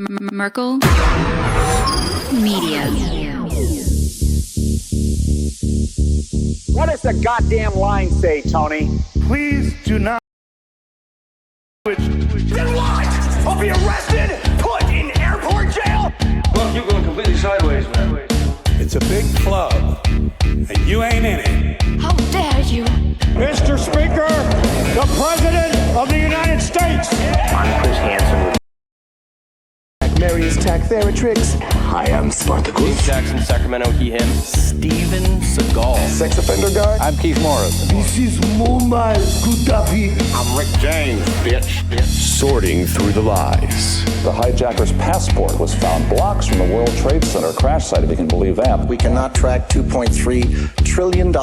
Merkel Media. What does the goddamn line say, Tony? Please do not. Then what? I'll be arrested, put in airport jail? Look, you're going completely sideways, man. It's a big club, and you ain't in it. How dare you? Mr. Speaker, the President of the United States. I'm Chris Hansen. Marius Tactheratrix. Hi, I'm Spartacus. Jackson, Sacramento, he, him. Steven Seagal. Sex offender guy. I'm Keith Morris. This is Muammar Gaddafi. I'm Rick James, bitch. Sorting through the lies. The hijacker's passport was found blocks from the World Trade Center crash site, if you can believe that. We cannot track $2.3 trillion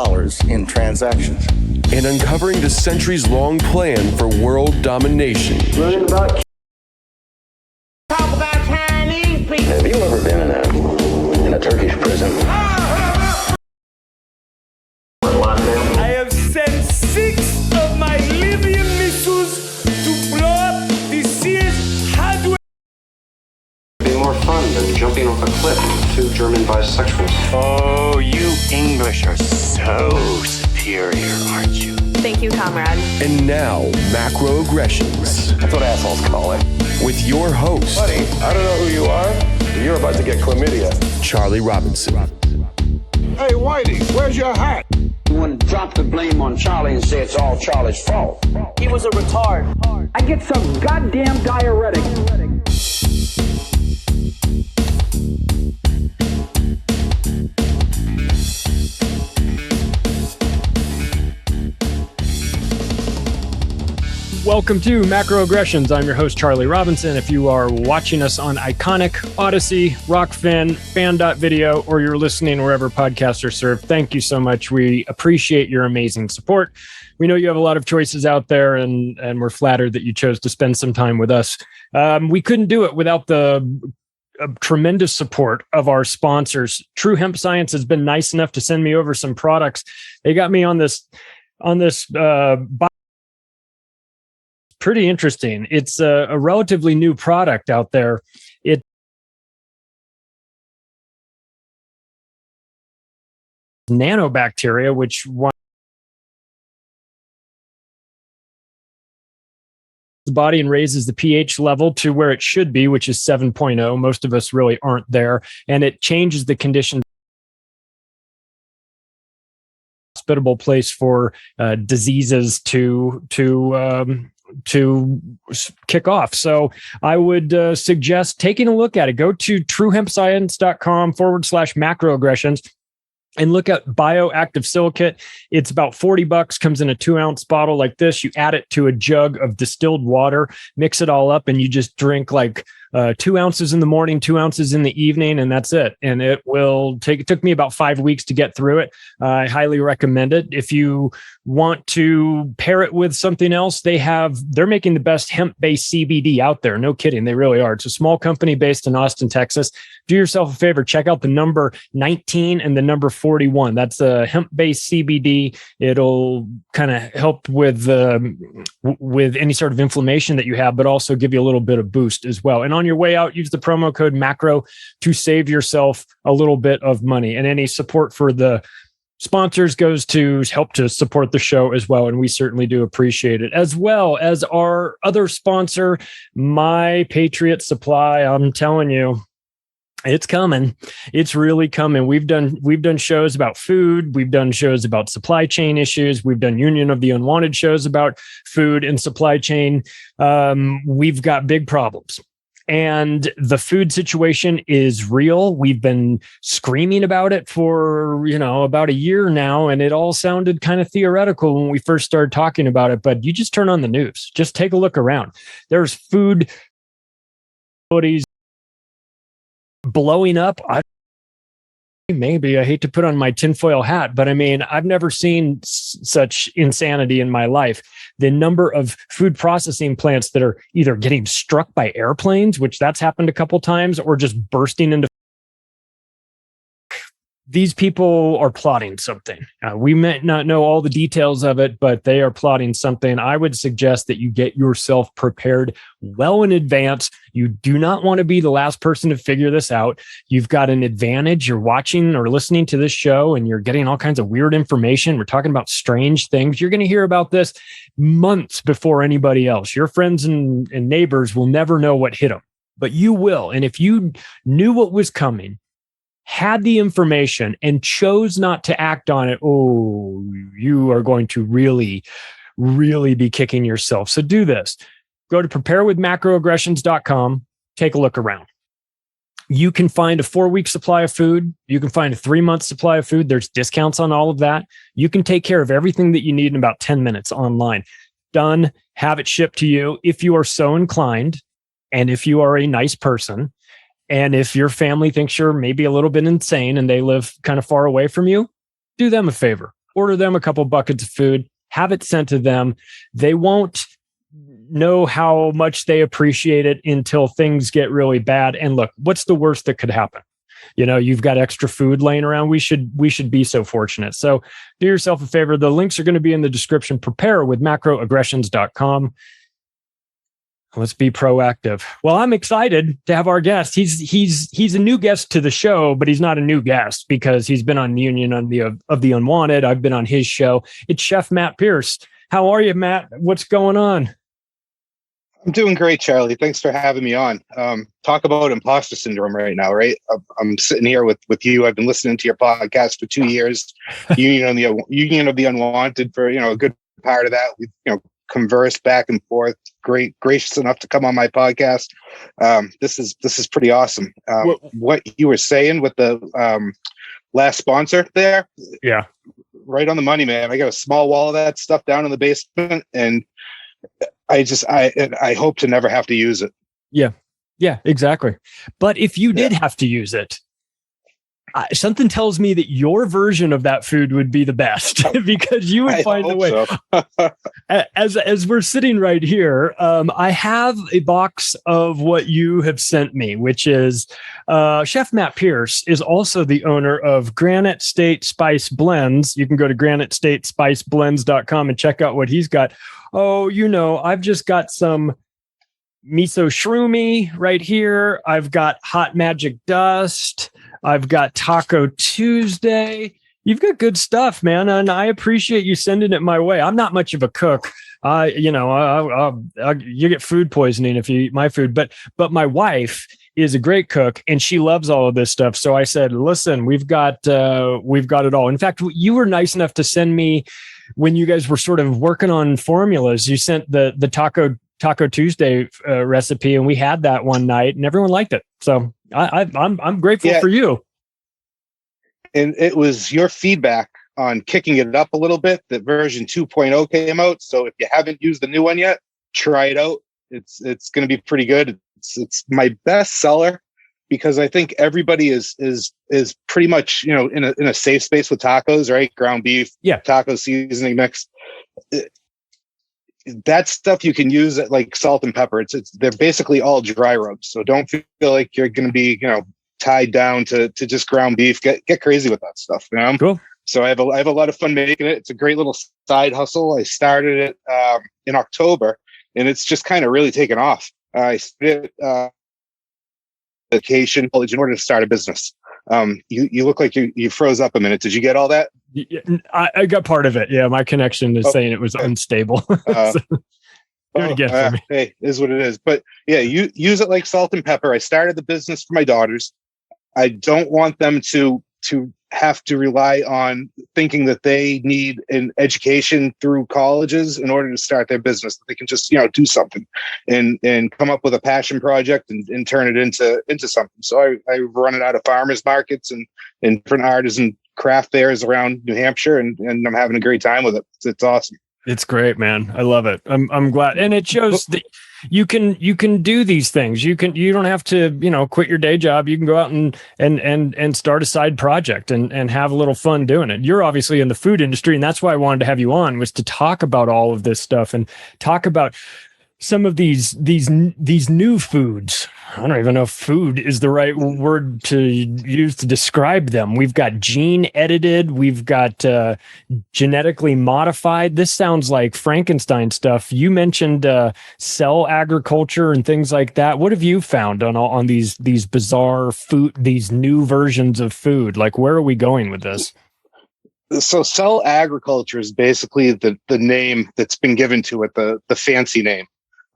in transactions. And uncovering the centuries-long plan for world domination. Learning about Talk about Chinese people. Have you ever been in a Turkish prison? I have sent 6 of my Libyan missiles to blow up the Sears hardware. It'd be more fun than jumping off a cliff with 2 German bisexuals. Oh, you English are so superior, aren't you? Thank you, comrade. And now, macroaggressions. That's what assholes call it. With your host, Buddy, I don't know who you are, but you're about to get chlamydia. Charlie Robinson. Hey, Whitey, where's your hat? You want to drop the blame on Charlie and say it's all Charlie's fault. He was a retard. I get some goddamn diuretic. Welcome to Macroaggressions. I'm your host, Charlie Robinson. If you are watching us on Iconic, Odyssey, Rockfin, Fan.video, or you're listening wherever podcasts are served, thank you so much. We appreciate your amazing support. We know you have a lot of choices out there, and we're flattered that you chose to spend some time with us. We couldn't do it without the tremendous support of our sponsors. True Hemp Science has been nice enough to send me over some products. They got me on this pretty interesting. It's a relatively new product out there. It nanobacteria, which the body and raises the pH level to where it should be, which is 7.0. Most of us really aren't there, and it changes the conditions. Hospitable place for diseases to kick off. So I would suggest taking a look at it. Go to truehempscience.com/macroaggressions and look at Bioactive Silicate. It's about $40, comes in a 2-ounce bottle like this. You add it to a jug of distilled water, mix it all up, and you just drink like 2 ounces in the morning, 2 ounces in the evening, and that's it. And it took me about 5 weeks to get through it. I highly recommend it. If you want to pair it with something else, they're making the best hemp-based CBD out there. No kidding. They really are. It's a small company based in Austin, Texas. Do yourself a favor. Check out the number 19 and the number 41. That's a hemp-based CBD. It'll kind of help with any sort of inflammation that you have, but also give you a little bit of boost as well. And on your way out, use the promo code MACRO to save yourself a little bit of money. And any support for the sponsors goes to help to support the show as well. And we certainly do appreciate it, as well as our other sponsor, My Patriot Supply. I'm telling you, it's coming. It's really coming. We've done shows about food. We've done shows about supply chain issues. We've done Union of the Unwanted shows about food and supply chain. We've got big problems. And the food situation is real. We've been screaming about it for, about a year now, and it all sounded kind of theoretical when we first started talking about it. But you just turn on the news, just take a look around. There's food blowing up. Maybe I hate to put on my tinfoil hat, but I mean, I've never seen such insanity in my life. The number of food processing plants that are either getting struck by airplanes, which that's happened a couple times, or just bursting into these people are plotting something. We may not know all the details of it, but they are plotting something. I would suggest that you get yourself prepared well in advance. You do not want to be the last person to figure this out. You've got an advantage. You're watching or listening to this show and you're getting all kinds of weird information. We're talking about strange things. You're going to hear about this months before anybody else. Your friends and neighbors will never know what hit them, but you will. And if you knew what was coming, had the information, and chose not to act on it, you are going to really, really be kicking yourself. So do this. Go to preparewithmacroaggressions.com. Take a look around. You can find a 4-week supply of food. You can find a 3-month supply of food. There's discounts on all of that. You can take care of everything that you need in about 10 minutes online. Done. Have it shipped to you if you are so inclined, and if you are a nice person. And if your family thinks you're maybe a little bit insane and they live kind of far away from you, do them a favor. Order them a couple buckets of food, have it sent to them. They won't know how much they appreciate it until things get really bad. And look, what's the worst that could happen? You've got extra food laying around. We should be so fortunate. So do yourself a favor. The links are going to be in the description. Preparewithmacroaggressions.com. Let's be proactive. Well, I'm excited to have our guest. He's a new guest to the show, but he's not a new guest because he's been on Union of the Unwanted. I've been on his show. It's Chef Matt Pierce. How are you, Matt? What's going on? I'm doing great, Charlie. Thanks for having me on. Talk about imposter syndrome right now, right? I'm sitting here with you. I've been listening to your podcast for 2 years. Union of the Unwanted for a good part of that. We converse back and forth. Gracious enough to come on my podcast. This is pretty awesome. What you were saying with the last sponsor there, yeah, right on the money, man. I got a small wall of that stuff down in the basement, and I hope to never have to use it. Yeah, exactly. But if you did have to use it, something tells me that your version of that food would be the best because you would find a way. So. As we're sitting right here, I have a box of what you have sent me, which is Chef Matt Pierce is also the owner of Granite State Spice Blends. You can go to granitestatespiceblends.com and check out what he's got. I've just got some miso shroomy right here. I've got hot magic dust. I've got Taco Tuesday. You've got good stuff, man, and I appreciate you sending it my way. I'm not much of a cook. You get food poisoning if you eat my food, but my wife is a great cook and she loves all of this stuff. So I said, listen, we've got it all. In fact, you were nice enough to send me, when you guys were sort of working on formulas, you sent the Taco Tuesday recipe, and we had that one night and everyone liked it. So I'm grateful for you. And it was your feedback on kicking it up a little bit that version 2.0 came out. So if you haven't used the new one yet, try it out. It's going to be pretty good. It's my best seller because I think everybody is pretty much in a safe space with tacos, right? Ground beef, taco seasoning mix. That stuff you can use it like salt and pepper. They're basically all dry rubs. So don't feel like you're going to be, tied down to just ground beef. Get crazy with that stuff. Cool. So I have a lot of fun making it. It's a great little side hustle. I started it in October and it's just kind of really taken off. I started vacation college in order to start a business. You look like you froze up a minute. Did you get all that? I got part of it. Yeah, my connection is saying it was unstable. So, do it again for me. Hey, is what it is. But yeah, you use it like salt and pepper. I started the business for my daughters. I don't want them to have to rely on thinking that they need an education through colleges in order to start their business. They can just do something and come up with a passion project and turn it into something. So I run it out of farmers markets and different artisan craft fairs around New Hampshire, and I'm having a great time with it. It's awesome. It's great, man. I love it. I'm glad, and it shows that you can do these things. You don't have to quit your day job. You can go out and start a side project and have a little fun doing it. You're obviously in the food industry, and that's why I wanted to have you on, was to talk about all of this stuff and talk about some of these new foods. I don't even know if food is the right word to use to describe them. We've got gene edited. We've got genetically modified. This sounds like Frankenstein stuff. You mentioned cell agriculture and things like that. What have you found on these bizarre food, these new versions of food? Like, where are we going with this? So cell agriculture is basically the name that's been given to it, the fancy name.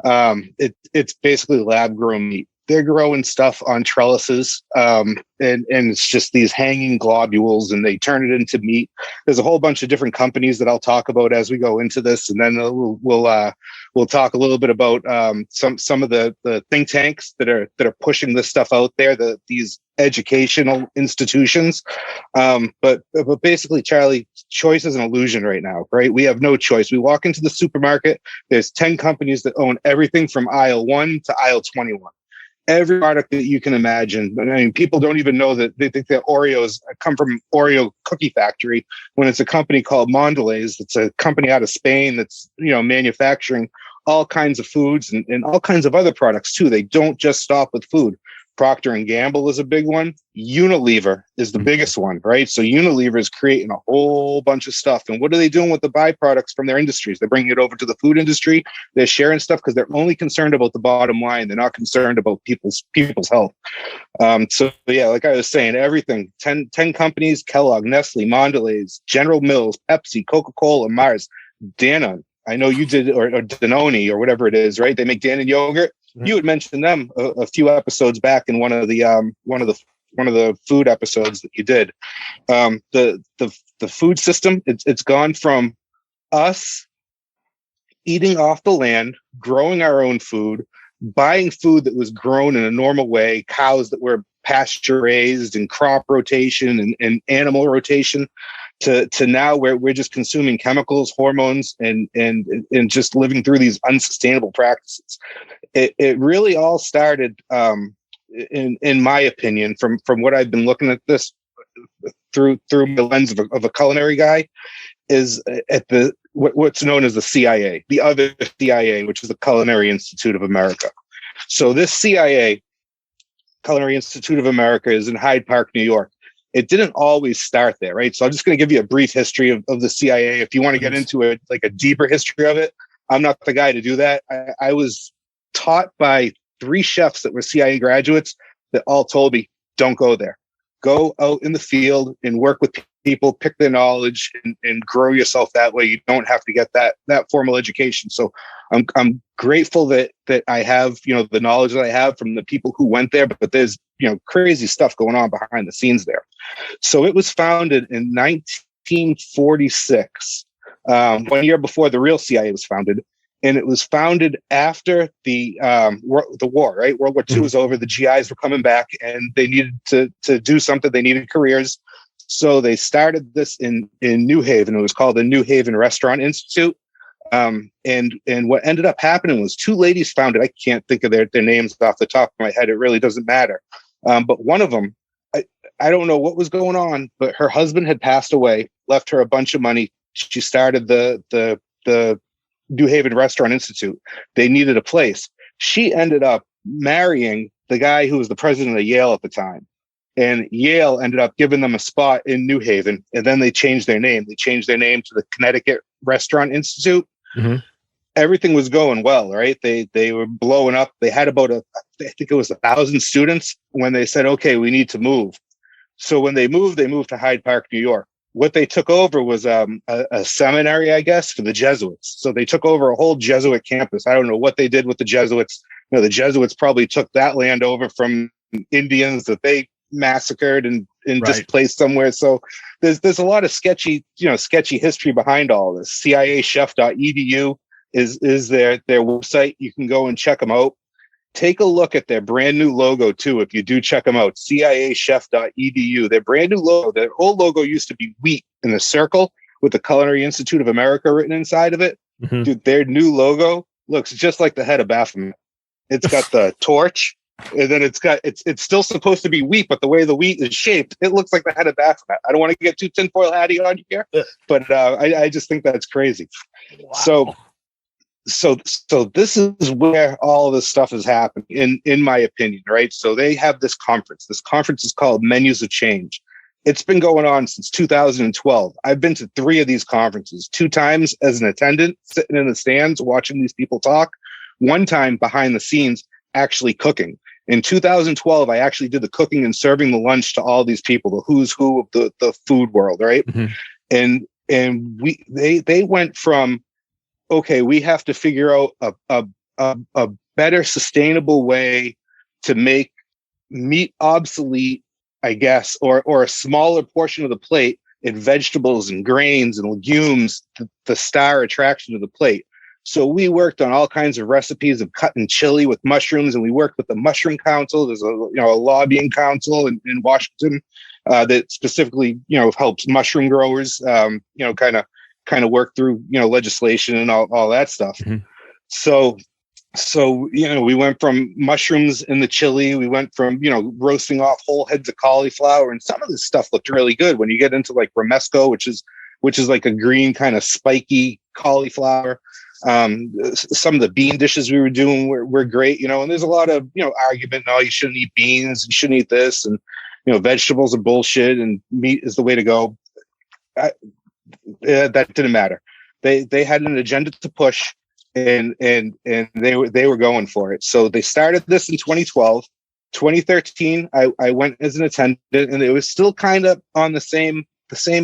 It's basically lab grown meat. They're growing stuff on trellises, and it's just these hanging globules, and they turn it into meat. There's a whole bunch of different companies that I'll talk about as we go into this, and then we'll talk a little bit about some of the think tanks that are pushing this stuff out there. These educational institutions, but basically, Charlie, choice is an illusion right now, right? We have no choice. We walk into the supermarket. There's 10 companies that own everything from aisle 1 to aisle 21. Every product that you can imagine. I mean, people don't even know that they think that Oreos come from Oreo Cookie Factory when it's a company called Mondelez. It's a company out of Spain that's, manufacturing all kinds of foods and all kinds of other products too. They don't just stop with food. Procter & Gamble is a big one. Unilever is the biggest one, right? So Unilever is creating a whole bunch of stuff. And what are they doing with the byproducts from their industries? They're bringing it over to the food industry. They're sharing stuff because they're only concerned about the bottom line. They're not concerned about people's health. So yeah, like I was saying, everything, 10 companies, Kellogg, Nestle, Mondelez, General Mills, Pepsi, Coca-Cola, Mars, Danone. I know you did, or Danone or whatever it is, right? They make Danone yogurt. You had mentioned them a few episodes back in one of the food episodes that you did. The food system, it's gone from us eating off the land, growing our own food, buying food that was grown in a normal way, cows that were pasture raised and crop rotation and animal rotation, to now where we're just consuming chemicals, hormones, and just living through these unsustainable practices. It really all started, in my opinion, from what I've been looking at this through the lens of a culinary guy, is at what's known as the CIA, the other CIA, which is the Culinary Institute of America. So this CIA, Culinary Institute of America, is in Hyde Park, New York. It didn't always start there, right? So I'm just going to give you a brief history of the CIA. If you want to get into it, like a deeper history of it, I'm not the guy to do that. I was taught by 3 chefs that were CIA graduates that all told me, don't go there. Go out in the field and work with people, pick their knowledge, and grow yourself that way. You don't have to get that formal education. So I'm grateful that I have, the knowledge that I have from the people who went there, but there's, crazy stuff going on behind the scenes there. So it was founded in 1946, 1 year before the real CIA was founded. And it was founded after the war, right? World War II was over. The GIs were coming back and they needed to do something. They needed careers. So they started this in New Haven. It was called the New Haven Restaurant Institute. And what ended up happening was 2 ladies founded. I can't think of their names off the top of my head. It really doesn't matter. But one of them, I don't know what was going on, but her husband had passed away, left her a bunch of money. She started the New Haven Restaurant Institute. They needed a place. She ended up marrying the guy who was the president of Yale at the time. And Yale ended up giving them a spot in New Haven. And then they changed their name. They changed their name to the Connecticut Restaurant Institute. Mm-hmm. Everything was going well, right? They were blowing up. They had about I think it was 1,000 students when they said, okay, we need to move. So when they moved to Hyde Park, New York. What they took over was a seminary, I guess, for the Jesuits. So they took over a whole Jesuit campus. I don't know what they did with the Jesuits. The Jesuits probably took that land over from Indians that they massacred and displaced somewhere. So there's a lot of sketchy history behind all this. CIAchef.edu is their website. You can go and check them out. Take a look at their brand new logo too. If you do check them out, CIAchef.edu, their brand new logo, their old logo used to be wheat in a circle with the Culinary Institute of America written inside of it. Mm-hmm. Dude, their new logo looks just like the head of Baphomet. It's got the torch, and then it's still supposed to be wheat, but the way the wheat is shaped, it looks like the head of Baphomet. I don't want to get too tinfoil hatty on you here, but I just think that's crazy. Wow. so this is where all this stuff is happening, in my opinion, right? So they have this conference. This conference is called Menus of Change. It's been going on since 2012. I've been to 3 of these conferences, 2 times as an attendant, sitting in the stands, watching these people talk, 1 time behind the scenes, actually cooking. In 2012, I actually did the cooking and serving the lunch to all these people, the who's who of the food world, right? And they went from, okay, we have to figure out a better sustainable way to make meat obsolete, I guess, or a smaller portion of the plate in vegetables and grains and legumes, the star attraction of the plate. So we worked on all kinds of recipes of cutting chili with mushrooms, and we worked with the Mushroom Council. There's a lobbying council in Washington that specifically helps mushroom growers kind of work through legislation and all that stuff. So we went from mushrooms in the chili. We went from roasting off whole heads of cauliflower, and some of this stuff looked really good. When you get into like romesco, which is like a green kind of spiky cauliflower. Some of the bean dishes we were doing were great, and there's a lot of argument. No, you shouldn't eat beans. You shouldn't eat this, and vegetables are bullshit, and meat is the way to go. That didn't matter. They had an agenda to push. And they were going for it. So they started this in 2012. 2013, I went as an attendant, and it was still kind of on the same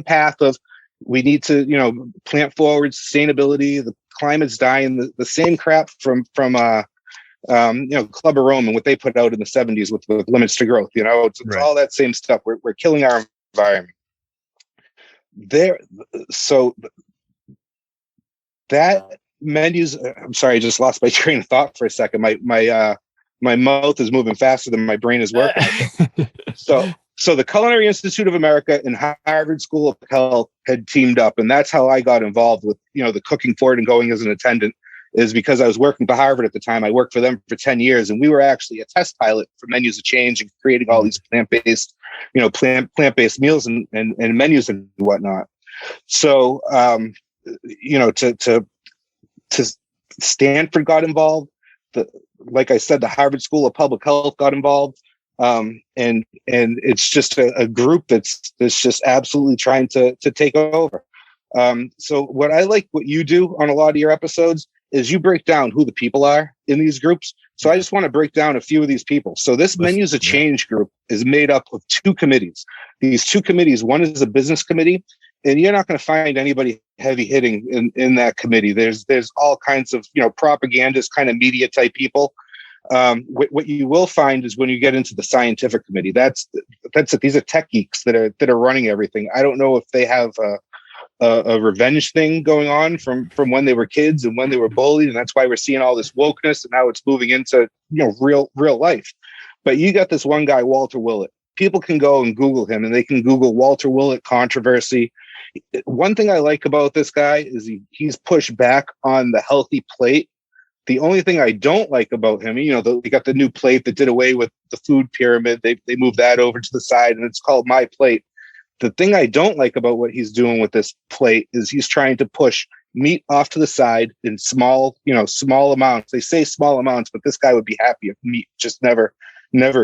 path of we need to plant forward sustainability. The climate's dying. The same crap from Club of Rome and what they put out in the 70s with limits to growth. It's right. All that same stuff. We're killing our environment. Menus. I'm sorry, I just lost my train of thought for a second. My mouth is moving faster than my brain is working. So the Culinary Institute of America and Harvard School of Health had teamed up, and that's how I got involved with the cooking for it and going as an attendant. Is because I was working for Harvard at the time. I worked for them for 10 years, and we were actually a test pilot for Menus of Change and creating all these plant-based meals and menus and whatnot. So to Stanford got involved. Like I said, the Harvard School of Public Health got involved. And it's just a group that's just absolutely trying to take over. So what you do on a lot of your episodes is you break down who the people are in these groups. So I just want to break down a few of these people. So this Menus of Change group is made up of 2 committees. These 2 committees, one is a business committee, and you're not going to find anybody heavy hitting in that committee. There's all kinds of propagandist kind of media type people. What you will find is when you get into the scientific committee, that's it. These are tech geeks that are running everything. I don't know if they have a revenge thing going on from when they were kids and when they were bullied, and that's why we're seeing all this wokeness, and now it's moving into real life. But you got this one guy, Walter Willett. People can go and Google him, and they can Google Walter Willett controversy. One thing I like about this guy is he's pushed back on the healthy plate. The only thing I don't like about him, they got the new plate that did away with the food pyramid. They moved that over to the side, and it's called My Plate. The thing I don't like about what he's doing with this plate is he's trying to push meat off to the side in small amounts. They say small amounts, but this guy would be happy if meat just never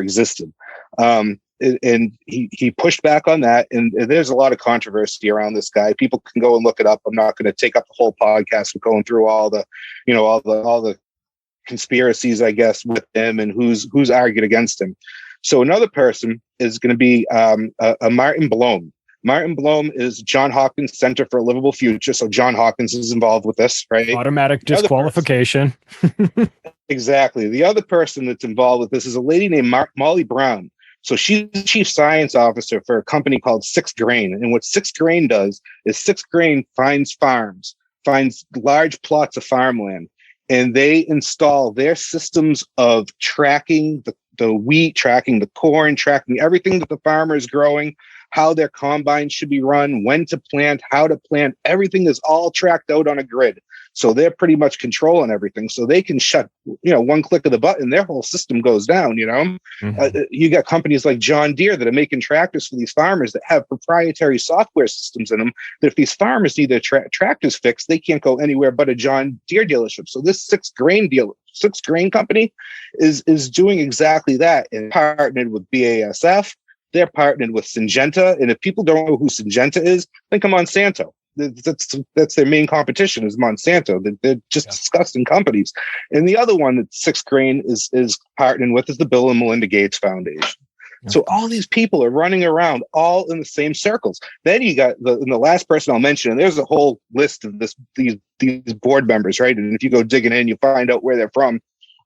existed. And he pushed back on that, and there's a lot of controversy around this guy. People can go and look it up. I'm not going to take up the whole podcast with going through all the conspiracies, I guess, with him and who's argued against him. So another person is going to be a Martin Blome. Martin Blome is John Hopkins Center for a Livable Future. So John Hopkins is involved with this, right? Automatic disqualification. Exactly. The other person that's involved with this is a lady named Molly Brown. So she's the chief science officer for a company called 6 Grain. And what 6 Grain does is 6 Grain finds large plots of farmland, and they install their systems of tracking the wheat, tracking the corn, tracking everything that the farmer is growing, how their combines should be run, when to plant, how to plant. Everything is all tracked out on a grid. So they're pretty much controlling everything. So they can shut, one click of the button, their whole system goes down, You got companies like John Deere that are making tractors for these farmers that have proprietary software systems in them, that if these farmers need their tractors fixed, they can't go anywhere but a John Deere dealership. So this six grain company is doing exactly that, and partnered with BASF. They're partnered with Syngenta. And if people don't know who Syngenta is, think of Monsanto. That's their main competition is Monsanto. They're just disgusting companies. And the other one that Six Grain is partnering with is the Bill and Melinda Gates Foundation. So all these people are running around all in the same circles. Then you got the last person I'll mention, and there's a whole list of these board members, right? And if you go digging in, you find out where they're from.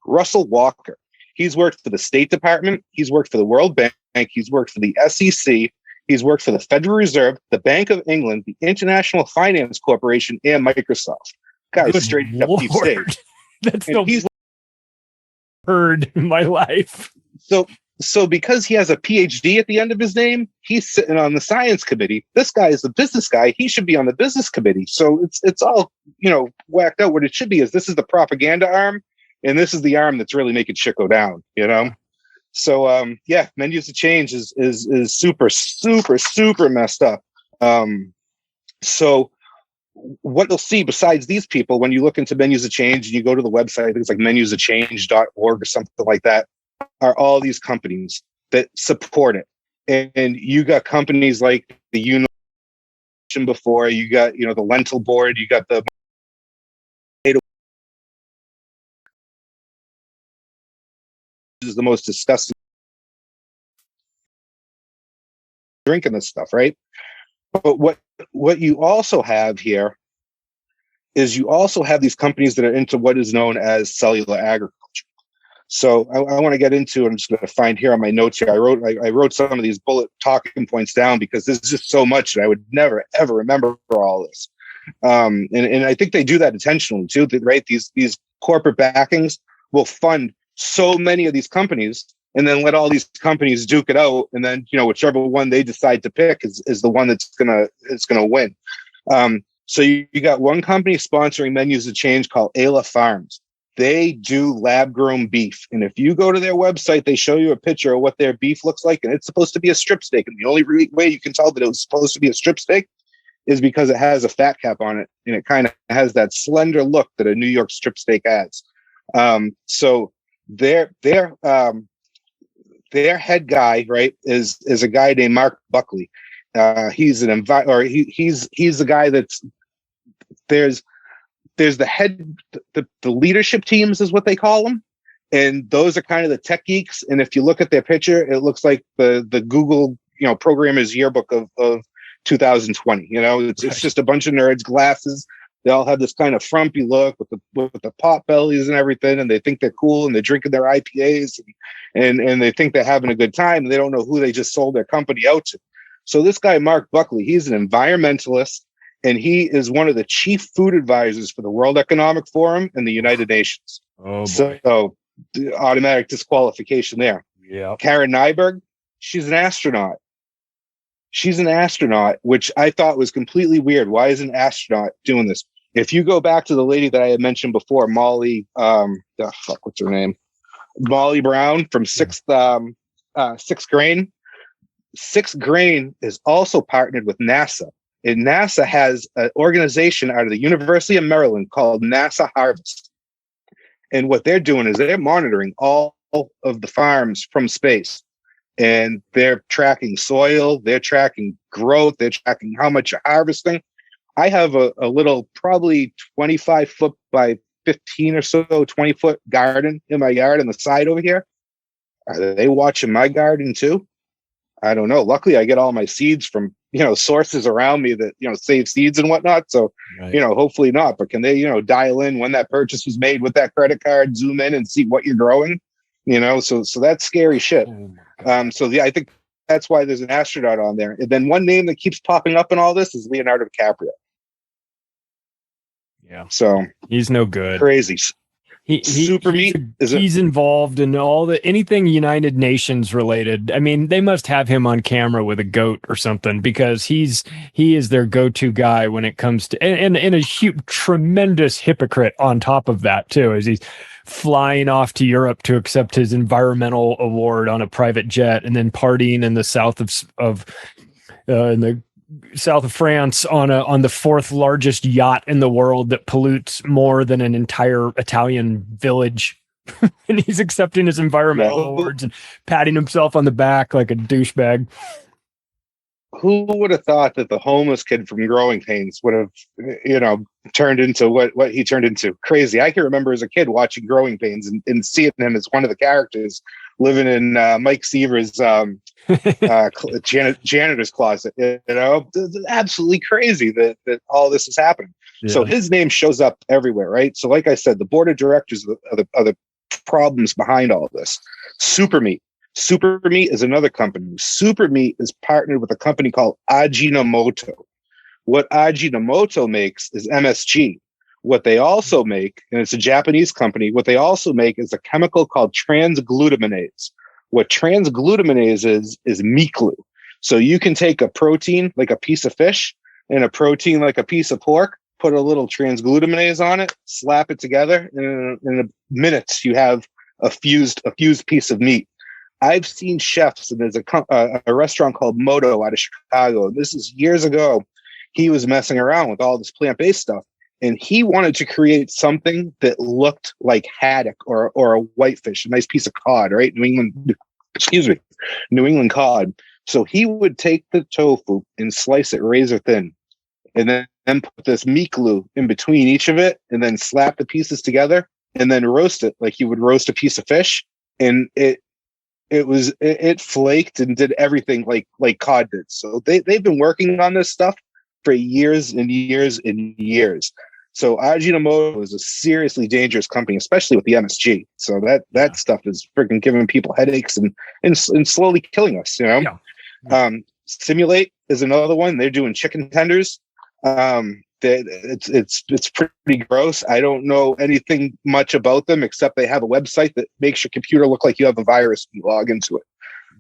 Russell Walker. He's worked for the State Department. He's worked for the World Bank. He's worked for the SEC. He's worked for the Federal Reserve, the Bank of England, the International Finance Corporation, and Microsoft. Guy's straight up deep state. That's the heard in my life. So because he has a PhD at the end of his name, he's sitting on the science committee. This guy is the business guy. He should be on the business committee. So it's all, whacked out. What it should be is this is the propaganda arm, and this is the arm that's really making shit go down, So menus of change is super, super, super messed up. So what you'll see besides these people, when you look into menus of change and you go to the website, I think it's like menusofchange.org or something like that, are all these companies that support it. And you got companies like the Union before, you got, the Lentil Board, you got the is the most disgusting drinking this stuff, right? But what you also have here is you also have these companies that are into what is known as cellular agriculture. So I want to get into, I'm just going to find here on my notes here. I wrote some of these bullet talking points down because there's just so much that I would never, ever remember for all this. And I think they do that intentionally too, right? These corporate backings will fund so many of these companies and then let all these companies duke it out. And then, whichever one they decide to pick is the one that's gonna win. So you got one company sponsoring menus of change called Ayla Farms. They do lab-grown beef. And if you go to their website, they show you a picture of what their beef looks like. And it's supposed to be a strip steak. And the only way you can tell that it was supposed to be a strip steak is because it has a fat cap on it. And it kind of has that slender look that a New York strip steak has. So their head guy, right, is a guy named Mark Buckley. He's he's the guy that's there's the head, the leadership teams is what they call them. And those are kind of the tech geeks. And if you look at their picture, it looks like the Google, programmer's yearbook of 2020. It's just a bunch of nerds, glasses. They all have this kind of frumpy look with the pot bellies and everything. And they think they're cool and they're drinking their IPAs and they think they're having a good time. And they don't know who they just sold their company out to. So this guy, Mark Buckley, he's an environmentalist. And he is one of the chief food advisors for the World Economic Forum and the United Nations. Oh, boy. So automatic disqualification there. Yeah. Karen Nyberg, she's an astronaut. She's an astronaut, which I thought was completely weird. Why is an astronaut doing this? If you go back to the lady that I had mentioned before, Molly, what's her name? Molly Brown from Sixth Grain. Sixth Grain is also partnered with NASA. And NASA has an organization out of the University of Maryland called NASA Harvest. And what they're doing is they're monitoring all of the farms from space. And they're tracking soil, they're tracking growth, they're tracking how much you're harvesting. I have a little, probably 25 foot by 15 or so, 20-foot garden in my yard on the side over here. Are they watching my garden too? I don't know. Luckily, I get all my seeds from, sources around me that, save seeds and whatnot. So, right. Hopefully not. But can they, dial in when that purchase was made with that credit card, zoom in and see what you're growing? So that's scary shit. I think that's why there's an astronaut on there. And then one name that keeps popping up in all this is Leonardo DiCaprio. Yeah. So he's no good. Crazy. He's involved in anything United Nations related. I mean, they must have him on camera with a goat or something, because he is their go-to guy when it comes to, and a huge, tremendous hypocrite on top of that too, as he's flying off to Europe to accept his environmental award on a private jet, and then partying in the south in the south of France on the fourth largest yacht in the world that pollutes more than an entire Italian village. And he's accepting his environmental awards and patting himself on the back like a douchebag. Who would have thought that the homeless kid from Growing Pains would have, turned into what he turned into? Crazy. I can remember as a kid watching Growing Pains and seeing him as one of the characters living in Mike Seaver's janitor's closet. It's absolutely crazy that all this is happening. Yeah. So his name shows up everywhere, right? So like I said, the board of directors are the problems behind all this. Supermeat is another company. Supermeat is partnered with a company called Ajinomoto. What Ajinomoto makes is MSG. What they also make, and it's a Japanese company, what they also make is a chemical called transglutaminase. What transglutaminase is meat glue. So you can take a protein like a piece of fish and a protein like a piece of pork, put a little transglutaminase on it, slap it together, and in minutes you have a fused piece of meat. I've seen chefs, and there's a restaurant called Moto out of Chicago. This is years ago. He was messing around with all this plant-based stuff, and he wanted to create something that looked like haddock or a whitefish, a nice piece of cod, right? New England cod. So he would take the tofu and slice it razor thin, and then put this meat glue in between each of it, and then slap the pieces together, and then roast it like you would roast a piece of fish. And it flaked and did everything like cod did. So they've been working on this stuff for years and years and years. So Ajinomoto is a seriously dangerous company, especially with the MSG. So that stuff is freaking giving people headaches and slowly killing us. Simulate is another one. They're doing chicken tenders. It's pretty gross. I don't know anything much about them except they have a website that makes your computer look like you have a virus when you log into it.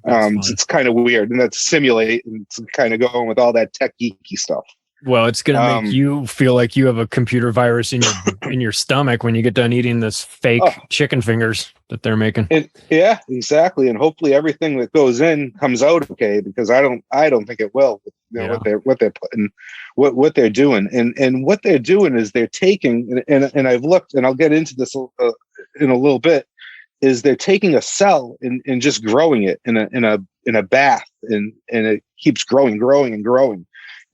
It's kind of weird, and that's Simulate, and it's kind of going with all that tech geeky stuff. Well, it's going to make you feel like you have a computer virus in your stomach when you get done eating this fake chicken fingers that they're making. Yeah, exactly. And hopefully everything that goes in comes out okay, because I don't think it will. What they're putting, what they're doing, and what they're doing is they're taking and I've looked, and I'll get into this in a little bit. Is they're taking a cell and just growing it in a bath, and it keeps growing.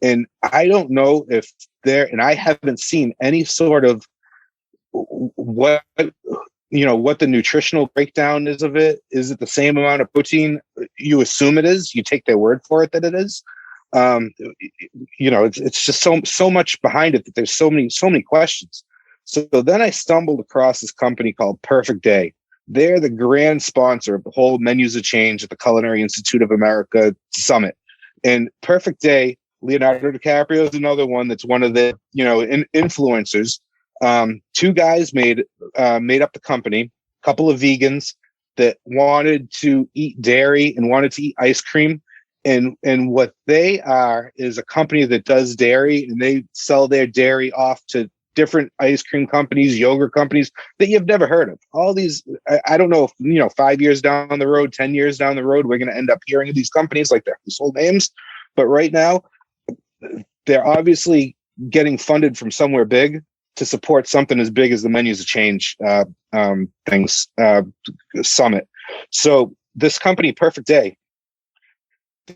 And I don't know if and I haven't seen any sort of what the nutritional breakdown is of it. Is it the same amount of protein? You assume it is. You take their word for it that it is. It's just so much behind it that there's so many questions. So then I stumbled across this company called Perfect Day. They're the grand sponsor of the whole Menus of Change at the Culinary Institute of America Summit. And Perfect Day, Leonardo DiCaprio is another one that's one of the influencers. Two guys made up the company, a couple of vegans that wanted to eat dairy and wanted to eat ice cream. And what they are is a company that does dairy, and they sell their dairy off to different ice cream companies, yogurt companies that you've never heard of. All these, I don't know if 5 years down the road, 10 years down the road, we're going to end up hearing of these companies like their household names. But right now, they're obviously getting funded from somewhere big to support something as big as the Menus of Change summit. So this company, Perfect Day,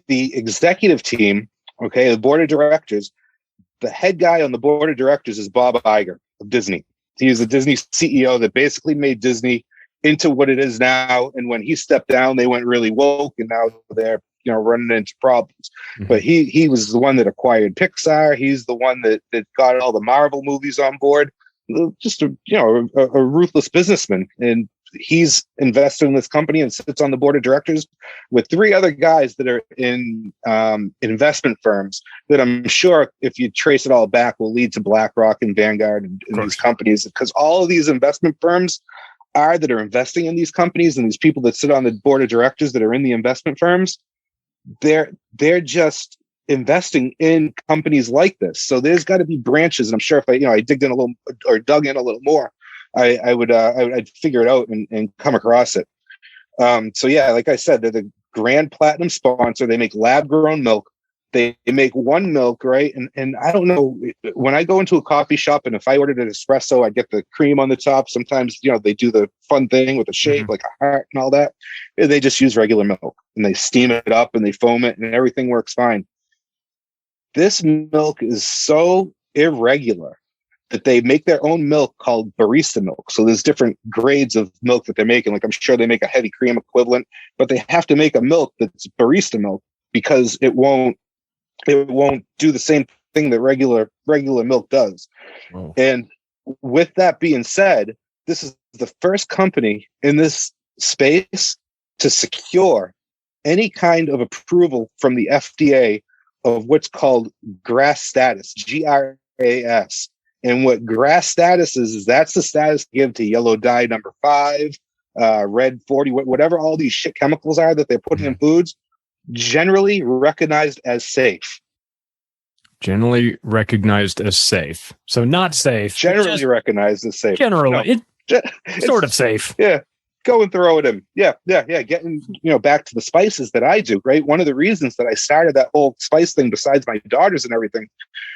the executive team, the board of directors, the head guy on the board of directors is Bob Iger of Disney. He is the Disney CEO that basically made Disney into what it is now. And when he stepped down, they went really woke, and now they're running into problems. Mm-hmm. But he was the one that acquired Pixar. He's the one that got all the Marvel movies on board. Just a ruthless businessman. And he's invested in this company and sits on the board of directors with 3 other guys that are in investment firms that I'm sure, if you trace it all back, will lead to BlackRock and Vanguard and these companies, because all of these investment firms that are investing in these companies, and these people that sit on the board of directors that are in the investment firms, they're just investing in companies like this. So there's got to be branches, and I'm sure if I dug in a little more, I'd figure it out and come across it. So yeah, like I said, they're the grand platinum sponsor. They make lab grown milk. They make one milk, right? And I don't know, when I go into a coffee shop and if I ordered an espresso, I get the cream on the top. Sometimes, they do the fun thing with the shape, like a heart and all that. They just use regular milk and they steam it up and they foam it and everything works fine. This milk is so irregular that they make their own milk called barista milk. So there's different grades of milk that they're making. Like I'm sure they make a heavy cream equivalent, but they have to make a milk that's barista milk because it won't do the same thing that regular milk does. Oh. And with that being said, this is the first company in this space to secure any kind of approval from the FDA of what's called GRAS status, GRAS. And what GRAS status is that's the status give to yellow dye number 5, red 40, whatever all these shit chemicals are that they're putting in foods, generally recognized as safe. Generally recognized as safe. So not safe. Generally recognized as safe. Generally, it's sort of safe. Yeah. Go and throw it in. Yeah. Getting, back to the spices that I do, right? One of the reasons that I started that whole spice thing, besides my daughters and everything,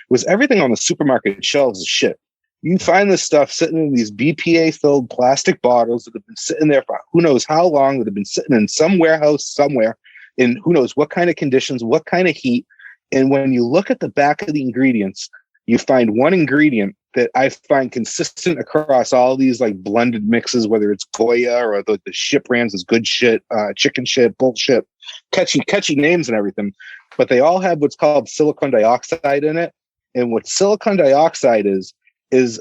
was everything on the supermarket shelves is shit. You find this stuff sitting in these BPA-filled plastic bottles that have been sitting there for who knows how long, that have been sitting in some warehouse somewhere in who knows what kind of conditions, what kind of heat. And when you look at the back of the ingredients, you find one ingredient that I find consistent across all these like blended mixes, whether it's Goya or the shit brands is good shit, chicken shit, bullshit, catchy names and everything. But they all have what's called silicon dioxide in it. And what silicon dioxide is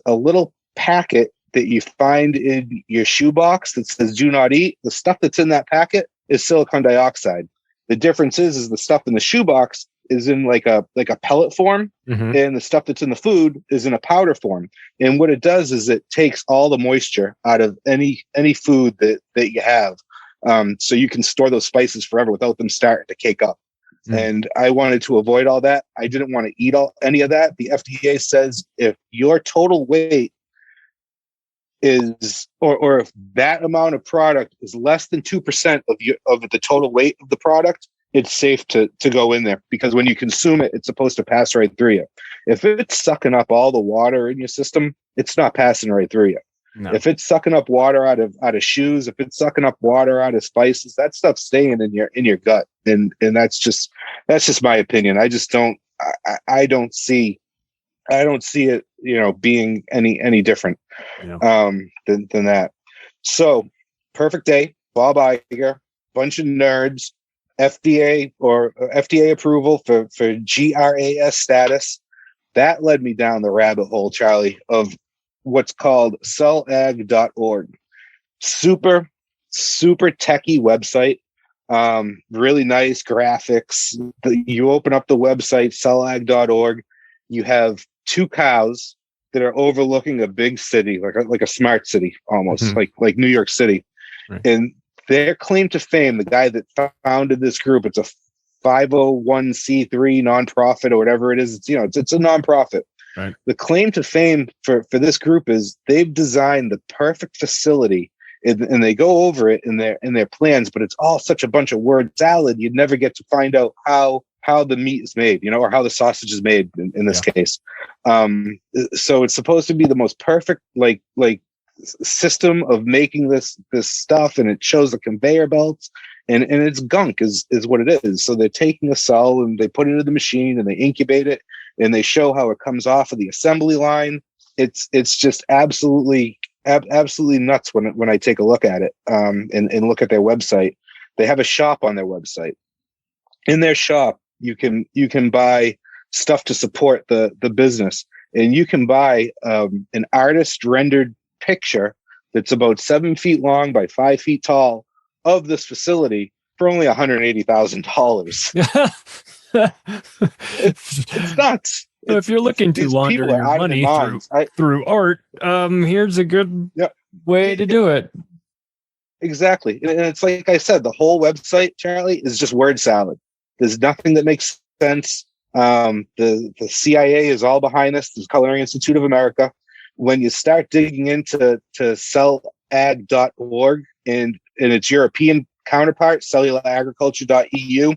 a little packet that you find in your shoebox that says do not eat. The stuff that's in that packet is silicon dioxide. The difference is the stuff in the shoebox is in like a pellet form, and the stuff that's in the food is in a powder form. And what it does is it takes all the moisture out of any food that you have. So you can store those spices forever without them starting to cake up. And I wanted to avoid all that. I didn't want to eat any of that. The FDA says if your total weight is, or if that amount of product is less than 2% of the total weight of the product, it's safe to go in there, because when you consume it, it's supposed to pass right through you. If it's sucking up all the water in your system, it's not passing right through you. No. If it's sucking up water out of shoes, if it's sucking up water out of spices, that stuff's staying in your gut. And that's just my opinion. I just don't see it, being any different than that. So Perfect Day, Bob Iger, bunch of nerds, FDA approval for GRAS status. That led me down the rabbit hole, Charlie, of what's called cellag.org. Super techie website. Really nice graphics. You open up the website, cellag.org. You have 2 cows that are overlooking a big city, like a smart city, almost like New York City. Right. And their claim to fame, the guy that founded this group, it's a 501c3 nonprofit or whatever it is. It's a nonprofit. Right. The claim to fame for this group is they've designed the perfect facility, and they go over it in their plans, but it's all such a bunch of word salad. You'd never get to find out how the meat is made, or how the sausage is made in this case. So it's supposed to be the most perfect, like system of making this stuff, and it shows the conveyor belts, and it's gunk is what it is. So they're taking a cell and they put it into the machine and they incubate it, and they show how it comes off of the assembly line. It's just absolutely nuts when I take a look at it, and look at their website. They have a shop on their website. In their shop, you can buy stuff to support the business, and you can buy an artist rendered picture that's about 7 feet long by 5 feet tall of this facility for only $180,000. It's nuts. So if you're looking to launder your money through art, here's a good way to do it. Exactly. And it's like I said, the whole website, Charlie, is just word salad. There's nothing that makes sense. The CIA is all behind this. The Culinary Institute of America. When you start digging into cellag.org and its European counterpart, cellularagriculture.eu,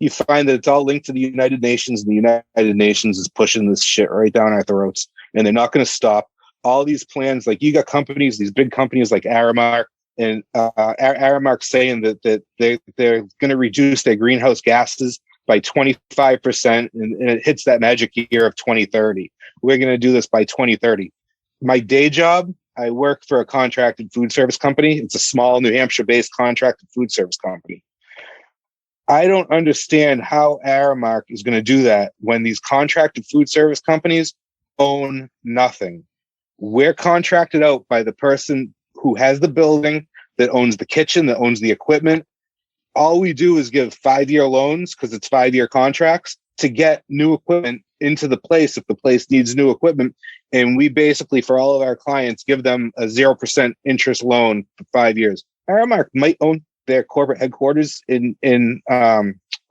you find that it's all linked to the United Nations, and the United Nations is pushing this shit right down our throats, and they're not going to stop. All these plans, like you got companies, these big companies like Aramark, and Aramark saying that they're going to reduce their greenhouse gases by 25%, and it hits that magic year of 2030. We're going to do this by 2030. My day job, I work for a contracted food service company. It's a small New Hampshire-based contracted food service company. I don't understand how Aramark is going to do that when these contracted food service companies own nothing. We're contracted out by the person who has the building, that owns the kitchen, that owns the equipment. All we do is give 5-year loans, because it's 5-year contracts, to get new equipment into the place if the place needs new equipment. And we basically, for all of our clients, give them a 0% interest loan for 5 years. Aramark might own their corporate headquarters in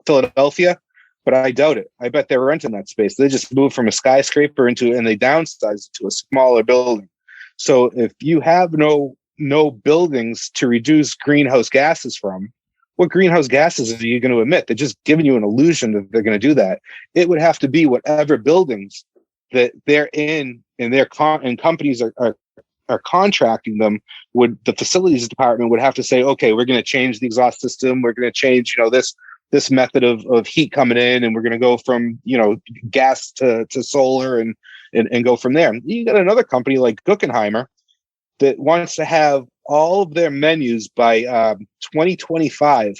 Philadelphia, but I doubt it. I bet they're renting that space. They just moved from a skyscraper and they downsized to a smaller building. So if you have no buildings to reduce greenhouse gases from, what greenhouse gases are you going to emit? They're just giving you an illusion that they're going to do that. It would have to be whatever buildings that they're in, and and companies are contracting them. The facilities department would have to say, okay, we're going to change the exhaust system. We're going to change, this method of heat coming in, and we're going to go from, gas to solar and go from there. You got another company like Guggenheimer that wants to have all of their menus by 2025,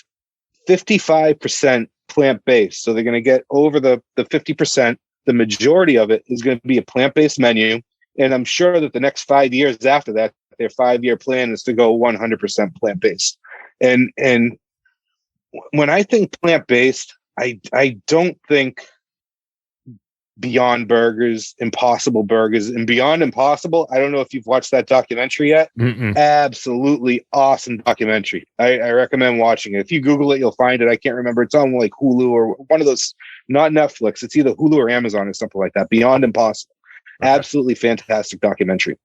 55% plant-based. So they're going to get over the 50%. The majority of it is going to be a plant-based menu. And I'm sure that the next 5 years after that, their 5-year plan is to go 100% plant-based. And when I think plant-based, I don't think Beyond Burgers, Impossible Burgers, and Beyond Impossible. I don't know if you've watched that documentary yet. Mm-mm. Absolutely awesome documentary. I recommend watching it. If you Google it, you'll find it. I can't remember. It's on like Hulu or one of those, not Netflix. It's either Hulu or Amazon or something like that. Beyond Impossible. Okay. Absolutely fantastic documentary.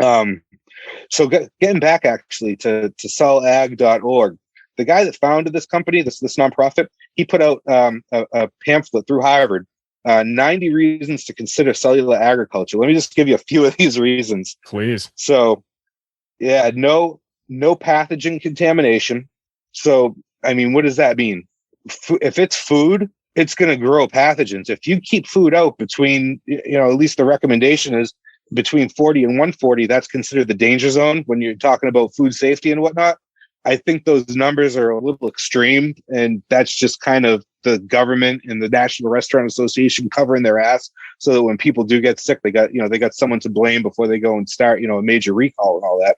So getting back actually to cellag.org, the guy that founded this company, this nonprofit, he put out a pamphlet through Harvard, 90 reasons to consider cellular agriculture. Let me just give you a few of these reasons. Please. So, yeah, no pathogen contamination. So, I mean, what does that mean? If it's food, it's going to grow pathogens. If you keep food out between, at least the recommendation is between 40 and 140, that's considered the danger zone when you're talking about food safety and whatnot. I think those numbers are a little extreme, and that's just kind of the government and the National Restaurant Association covering their ass so that when people do get sick, they got someone to blame before they go and start, a major recall and all that.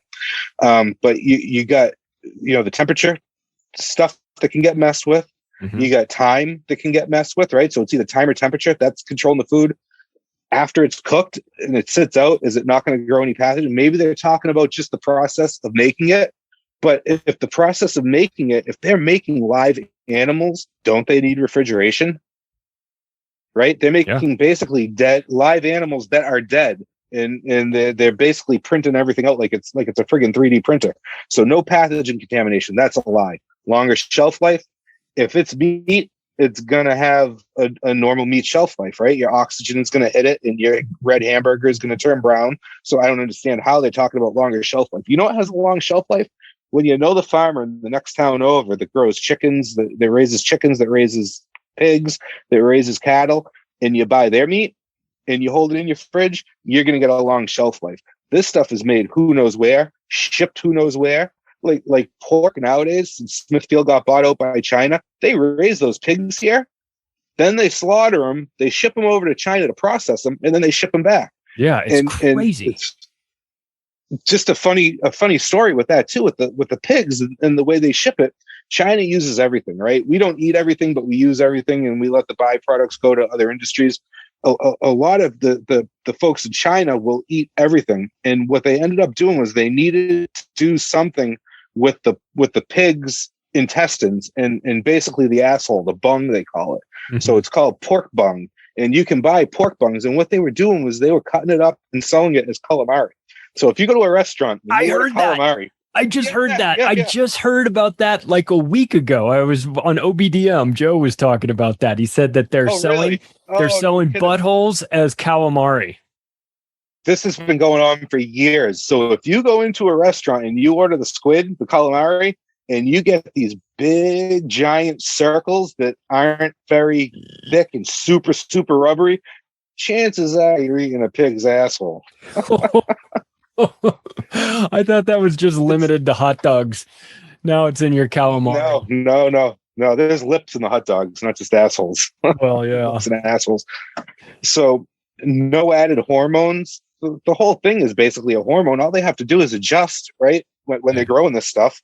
But you got, the temperature stuff that can get messed with. Mm-hmm. You got time that can get messed with, right? So it's either time or temperature that's controlling the food. After it's cooked and it sits out, is it not going to grow any pathogen? Maybe they're talking about just the process of making it. But if the process of making it, if they're making live animals, don't they need refrigeration? Right? They're making basically dead live animals that are dead, and they're basically printing everything out like it's a friggin' 3D printer. So no pathogen contamination. That's a lie. Longer shelf life. If it's meat, it's gonna have a normal meat shelf life, right? Your oxygen is gonna hit it, and your red hamburger is gonna turn brown. So I don't understand how they're talking about longer shelf life. You know what has a long shelf life? When the farmer in the next town over that grows chickens, that raises chickens, that raises pigs, that raises cattle, and you buy their meat and you hold it in your fridge, you're going to get a long shelf life. This stuff is made who knows where, shipped who knows where. Like pork nowadays, since Smithfield got bought out by China, they raise those pigs here, then they slaughter them, they ship them over to China to process them, and then they ship them back. Yeah, it's crazy. just a funny story with that too, with the pigs and the way they ship it. China uses everything, right? We don't eat everything, but we use everything, and we let the byproducts go to other industries. A lot of the folks in China will eat everything, and what they ended up doing was they needed to do something with the pig's intestines and basically the asshole, the bung they call it. Mm-hmm. So it's called pork bung, and you can buy pork bungs. And what they were doing was they were cutting it up and selling it as calamari. So if you go to a restaurant, I heard calamari. I just heard that. I just heard about that like a week ago. I was on OBDM. Joe was talking about that. He said that they're selling buttholes as calamari. This has been going on for years. So if you go into a restaurant and you order the squid, the calamari, and you get these big giant circles that aren't very thick and super, super rubbery, chances are you're eating a pig's asshole. I thought that was just limited to hot dogs. Now it's in your calamari. No. There's lips in the hot dogs, not just assholes. Well, yeah. Lips and assholes. So no added hormones. The whole thing is basically a hormone. All they have to do is adjust, right? When they're growing this stuff.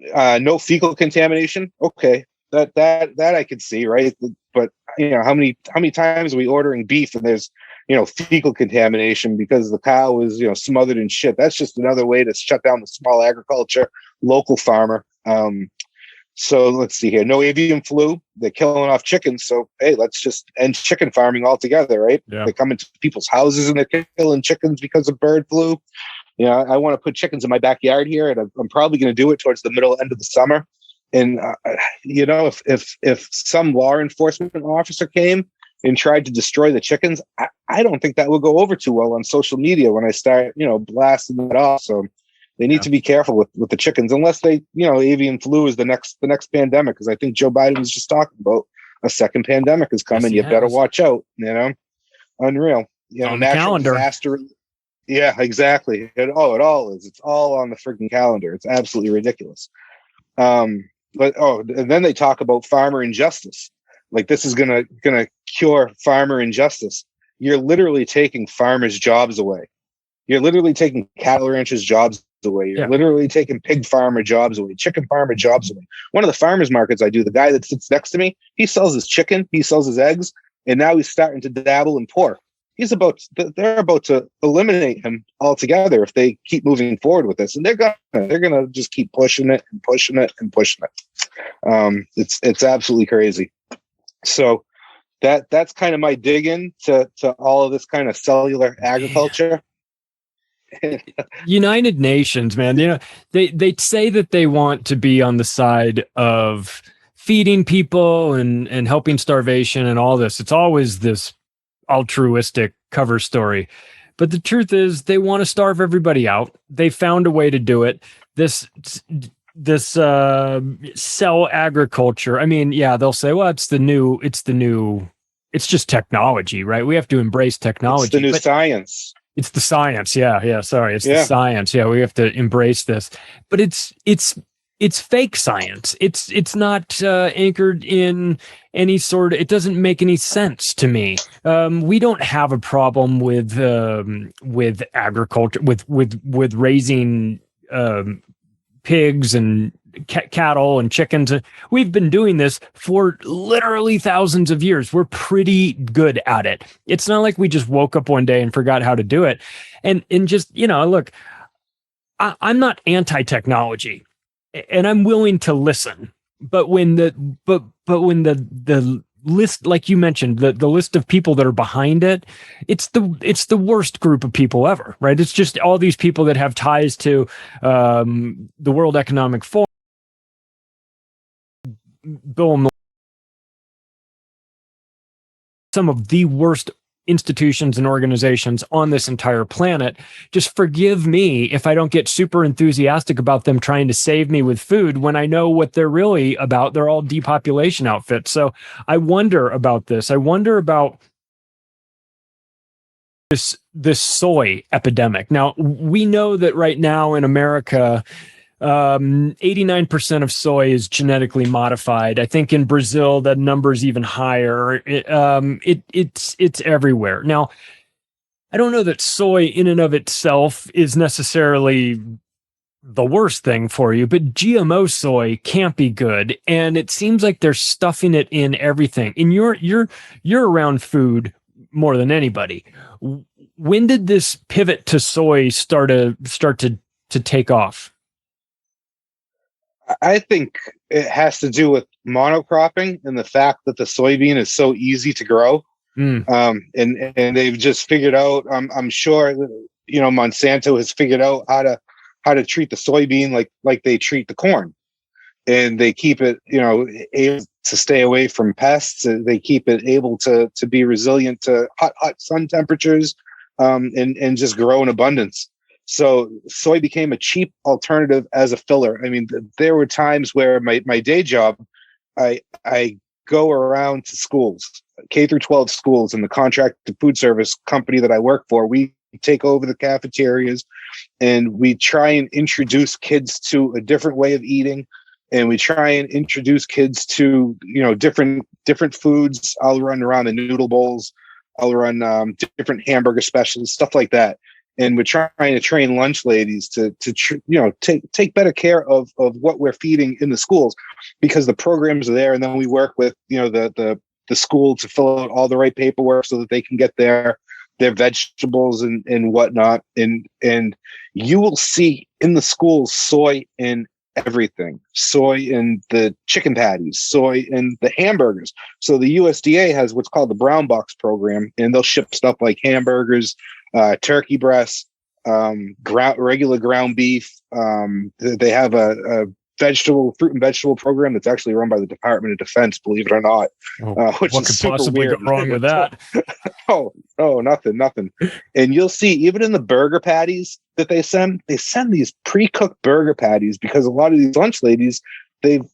No fecal contamination. Okay. That I could see, right? But how many times are we ordering beef and there's fecal contamination because the cow is smothered in shit? That's just another way to shut down the small agriculture, local farmer. So let's see here. No avian flu. They're killing off chickens. So hey, let's just end chicken farming altogether, right? Yeah. They come into people's houses and they're killing chickens because of bird flu. I want to put chickens in my backyard here, and I'm probably going to do it towards the end of the summer. And if some law enforcement officer came and tried to destroy the chickens, I don't think that will go over too well on social media when I start, blasting it off. So they need to be careful with the chickens, unless they, avian flu is the next pandemic. Because I think Joe Biden was just talking about a second pandemic is coming. Yes, better watch out. Unreal. On the calendar. Disaster. Yeah, exactly. It all is. It's all on the freaking calendar. It's absolutely ridiculous. And then they talk about farmer injustice. Like this is gonna cure farmer injustice. You're literally taking farmers' jobs away. You're literally taking cattle ranchers' jobs away. You're literally taking pig farmer jobs away, chicken farmer jobs away. One of the farmers markets I do, the guy that sits next to me, he sells his chicken, he sells his eggs, and now he's starting to dabble in pork. They're about to eliminate him altogether if they keep moving forward with this, and they're gonna just keep pushing it and pushing it and pushing it. It's absolutely crazy. So that's kind of my dig in to all of this kind of cellular agriculture. United Nations, man, they say that they want to be on the side of feeding people and helping starvation and all this. It's always this altruistic cover story, but the truth is they want to starve everybody out. They found a way to do it. This cell agriculture. I mean, yeah, they'll say, well, it's just technology, right? We have to embrace technology. It's the new science. It's the science. Yeah. Sorry. It's the science. Yeah. We have to embrace this, but it's fake science. It's not anchored in any sort of, it doesn't make any sense to me. We don't have a problem with agriculture, with raising pigs and cattle and chickens. We've been doing this for literally thousands of years. We're pretty good at it. It's not like we just woke up one day and forgot how to do it. And just, look, I'm not anti-technology. And I'm willing to listen, but when the list, like you mentioned, the list of people that are behind it, it's the worst group of people ever, right? It's just all these people that have ties to the World Economic Forum, some of the worst institutions and organizations on this entire planet. Just forgive me if I don't get super enthusiastic about them trying to save me with food when I know what they're really about. They're all depopulation outfits. So I wonder about this. I wonder about this soy epidemic. Now, we know that right now in America, 89% of soy is genetically modified. I think in Brazil that number is even higher. It's everywhere. Now, I don't know that soy in and of itself is necessarily the worst thing for you, but GMO soy can't be good. And it seems like they're stuffing it in everything. And you're around food more than anybody. When did this pivot to soy start to take off? I think it has to do with monocropping and the fact that the soybean is so easy to grow. And they've just figured out, I'm sure, Monsanto has figured out how to treat the soybean like they treat the corn, and they keep it, able to stay away from pests. They keep it able to be resilient to hot sun temperatures, and just grow in abundance. So soy became a cheap alternative as a filler. I mean, there were times where my day job, I go around to schools, K through 12 schools, and the contracted food service company that I work for, we take over the cafeterias and we try and introduce kids to a different way of eating. And we try and introduce kids to, different foods. I'll run around the noodle bowls. I'll run different hamburger specials, stuff like that. And we're trying to train lunch ladies to take better care of what we're feeding in the schools, because the programs are there. And then we work with, the school to fill out all the right paperwork so that they can get their vegetables and whatnot. And you will see in the schools soy in everything, soy in the chicken patties, soy in the hamburgers. So the USDA has what's called the brown box program, and they'll ship stuff like hamburgers, turkey breasts, regular ground beef. They have a fruit and vegetable program that's actually run by the Department of Defense, believe it or not. Which what could possibly go wrong with that? Oh, nothing. And you'll see, even in the burger patties that they send these pre-cooked burger patties, because a lot of these lunch ladies, they've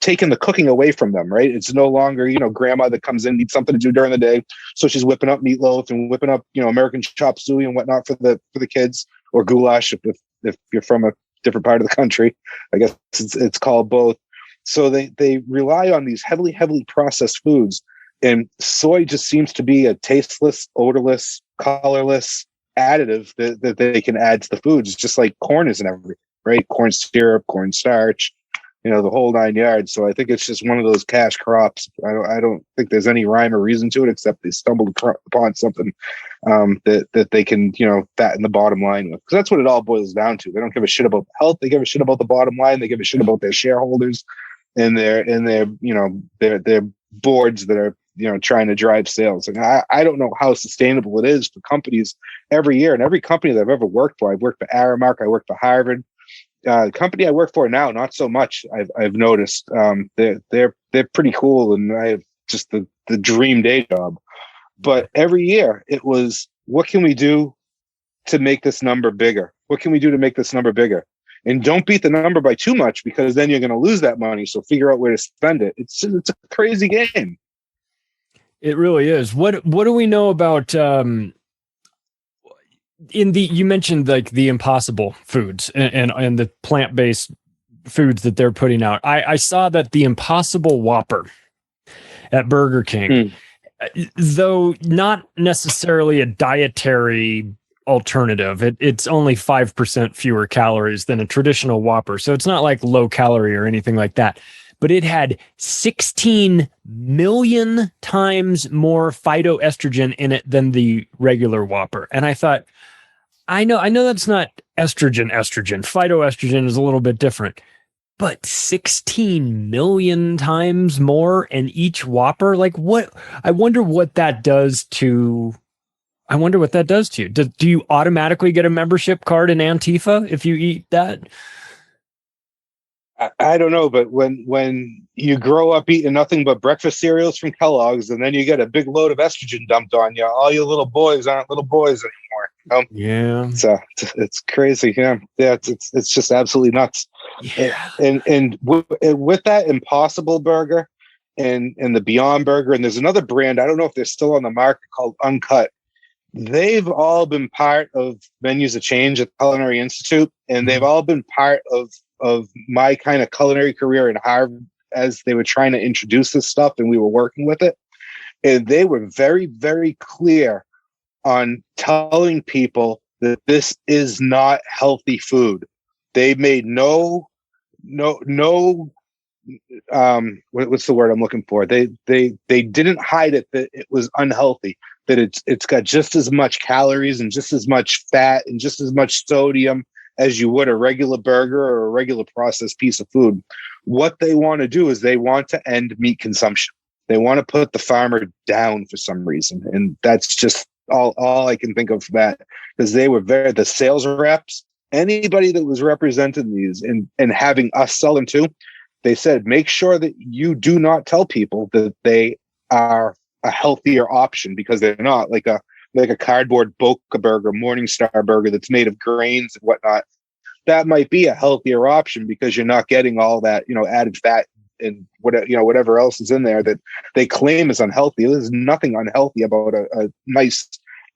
taken the cooking away from them, right? It's no longer, grandma that comes in, needs something to do during the day. So she's whipping up meatloaf and whipping up, American chop suey and whatnot for the kids, or goulash if you're from a different part of the country. I guess it's called both. So they rely on these heavily processed foods, and soy just seems to be a tasteless, odorless, colorless additive that they can add to the foods, just like corn is in everything, right? Corn syrup, corn starch, the whole 9 yards. So I think it's just one of those cash crops. I don't think there's any rhyme or reason to it, except they stumbled upon something that they can, fatten the bottom line with. Because that's what it all boils down to. They don't give a shit about health. They give a shit about the bottom line. They give a shit about their shareholders and their boards that are, trying to drive sales. And I don't know how sustainable it is for companies every year. And every company that I've ever worked for, I've worked for Aramark, I worked for Harvard. The company I work for now, not so much. I've noticed they're pretty cool, and I have just the dream day job. But every year it was, what can we do to make this number bigger? What can we do to make this number bigger? And don't beat the number by too much, because then you're going to lose that money. So figure out where to spend it. It's a crazy game. It really is. What do we know about? You mentioned like the Impossible foods and the plant-based foods that they're putting out. I saw that the Impossible Whopper at Burger King, though not necessarily a dietary alternative, it's only 5% fewer calories than a traditional Whopper. So it's not like low calorie or anything like that. But it had 16 million times more phytoestrogen in it than the regular Whopper. And I thought, I know that's not estrogen. Phytoestrogen is a little bit different, but 16 million times more in each Whopper. Like what? I wonder what that does to you. Do you automatically get a membership card in Antifa if you eat that? I don't know, but when you grow up eating nothing but breakfast cereals from Kellogg's, and then you get a big load of estrogen dumped on you, all your little boys aren't little boys anymore. Yeah, so it's crazy. Yeah, it's just absolutely nuts. Yeah. And with that Impossible Burger and the Beyond Burger, and there's another brand, I don't know if they're still on the market, called Uncut. They've all been part of Menus of Change at the Culinary Institute, and they've all been part of my kind of culinary career in Harvard as they were trying to introduce this stuff and we were working with it. And they were very, very clear on telling people that this is not healthy food. They made no what's the word I'm looking for? They didn't hide it that it was unhealthy, that it's got just as much calories and just as much fat and just as much sodium as you would a regular burger or a regular processed piece of food. What they want to do is they want to end meat consumption. They want to put the farmer down for some reason. And that's just all I can think of for that, because they were the sales reps, anybody that was representing these and having us sell them to, they said, make sure that you do not tell people that they are a healthier option, because they're not. Like a cardboard Boca burger, Morningstar burger that's made of grains and whatnot. That might be a healthier option because you're not getting all that, added fat and whatever else is in there that they claim is unhealthy. There's nothing unhealthy about a nice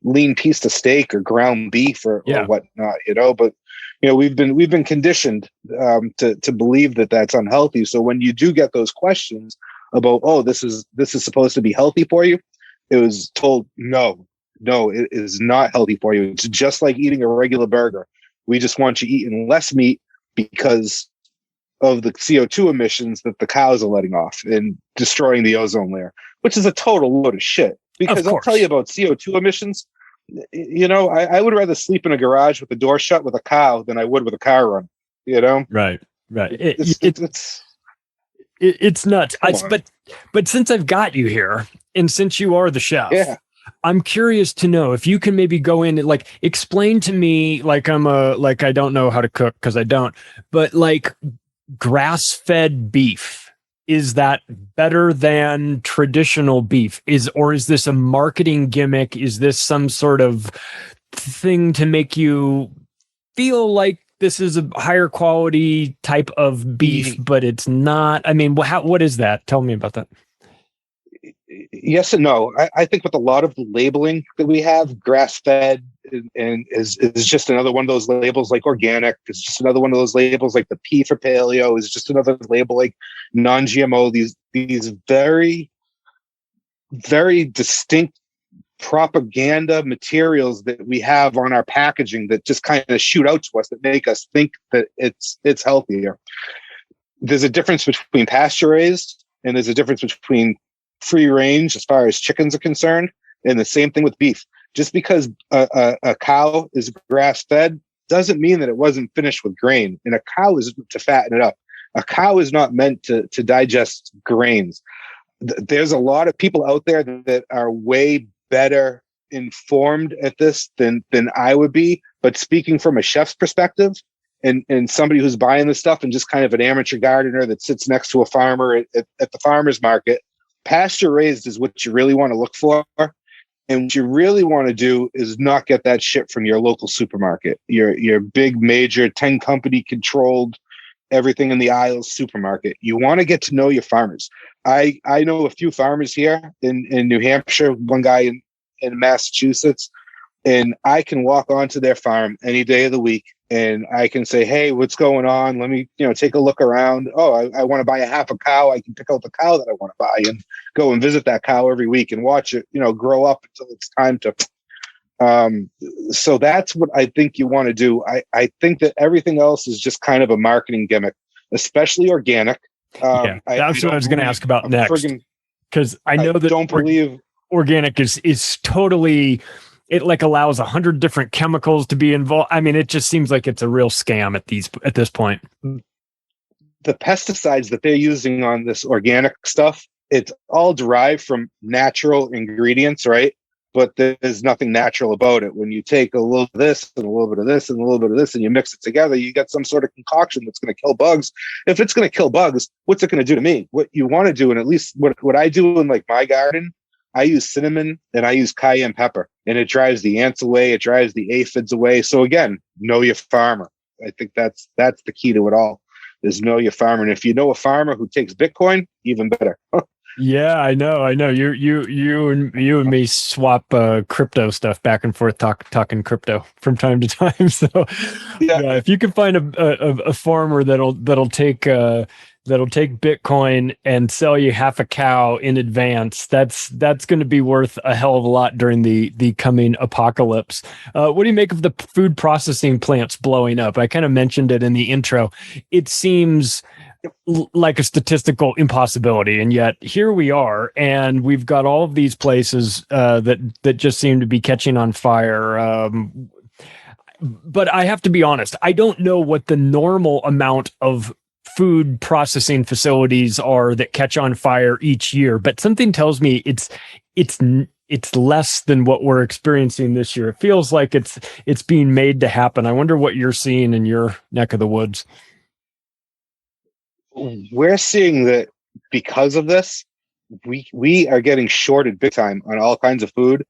lean piece of steak or ground beef or whatnot, but we've been conditioned to believe that that's unhealthy. So when you do get those questions about, oh, this is supposed to be healthy for you, it was told, no, it is not healthy for you. It's just like eating a regular burger. We just want you eating less meat because of the CO2 emissions that the cows are letting off and destroying the ozone layer, which is a total load of shit. Because I'll tell you about CO2 emissions. I would rather sleep in a garage with the door shut with a cow than I would with a car run. Right. It's nuts. But since I've got you here, and since you are the chef, I'm curious to know if you can maybe go in and explain to me, I don't know how to cook because I don't, but grass-fed beef, is that better than traditional beef? Or is this a marketing gimmick? Is this some sort of thing to make you feel like this is a higher quality type of beef, but it's not? I mean, what is that? Tell me about that. Yes and no. I think with a lot of the labeling that we have, grass-fed and is just another one of those labels, like organic is just another one of those labels, like the P for paleo is just another label, like non-GMO. These very, very distinct propaganda materials that we have on our packaging that just kind of shoot out to us, that make us think that it's healthier. There's a difference between pasture raised and there's a difference between free range as far as chickens are concerned, and the same thing with beef. Just because a cow is grass fed doesn't mean that it wasn't finished with grain, and a cow is to fatten it up. A cow is not meant to digest grains. There's a lot of people out there that are way better informed at this than I would be, but speaking from a chef's perspective and somebody who's buying this stuff and just kind of an amateur gardener that sits next to a farmer at the farmer's market, pasture raised is what you really want to look for. And what you really want to do is not get that shit from your local supermarket, your big major 10 company controlled everything in the aisles supermarket. You want to get to know your farmers. I know a few farmers here in New Hampshire, one guy in Massachusetts, and I can walk onto their farm any day of the week and I can say, hey, what's going on? Let me, take a look around. Oh, I want to buy a half a cow. I can pick out the cow that I want to buy and go and visit that cow every week and watch it, grow up until it's time to. So that's what I think you want to do. I think that everything else is just kind of a marketing gimmick, especially organic. That's what I was going to ask about next. Because I know that don't believe organic is totally. It allows 100 different chemicals to be involved. I mean, it just seems like it's a real scam at this point. The pesticides that they're using on this organic stuff, it's all derived from natural ingredients, right? But there's nothing natural about it. When you take a little of this and a little bit of this and a little bit of this and you mix it together, you get some sort of concoction that's going to kill bugs. If it's going to kill bugs, what's it going to do to me? What you want to do, and at least what I do in my garden, I use cinnamon and I use cayenne pepper, and it drives the ants away. It drives the aphids away. So again, know your farmer. I think that's the key to it all, is know your farmer. And if you know a farmer who takes Bitcoin, even better. Yeah, I know. You and me swap crypto stuff back and forth, talking crypto from time to time. So if you can find a farmer that'll take that'll take Bitcoin and sell you half a cow in advance. That's going to be worth a hell of a lot during the coming apocalypse. What do you make of the food processing plants blowing up? I kind of mentioned it in the intro. It seems like a statistical impossibility, and yet here we are, and we've got all of these places that just seem to be catching on fire. But I have to be honest, I don't know what the normal amount of food processing facilities are that catch on fire each year, but something tells me it's less than what we're experiencing this year. It feels like it's being made to happen. I wonder what you're seeing in your neck of the woods. We're seeing that because of this, we are getting shorted big time on all kinds of food.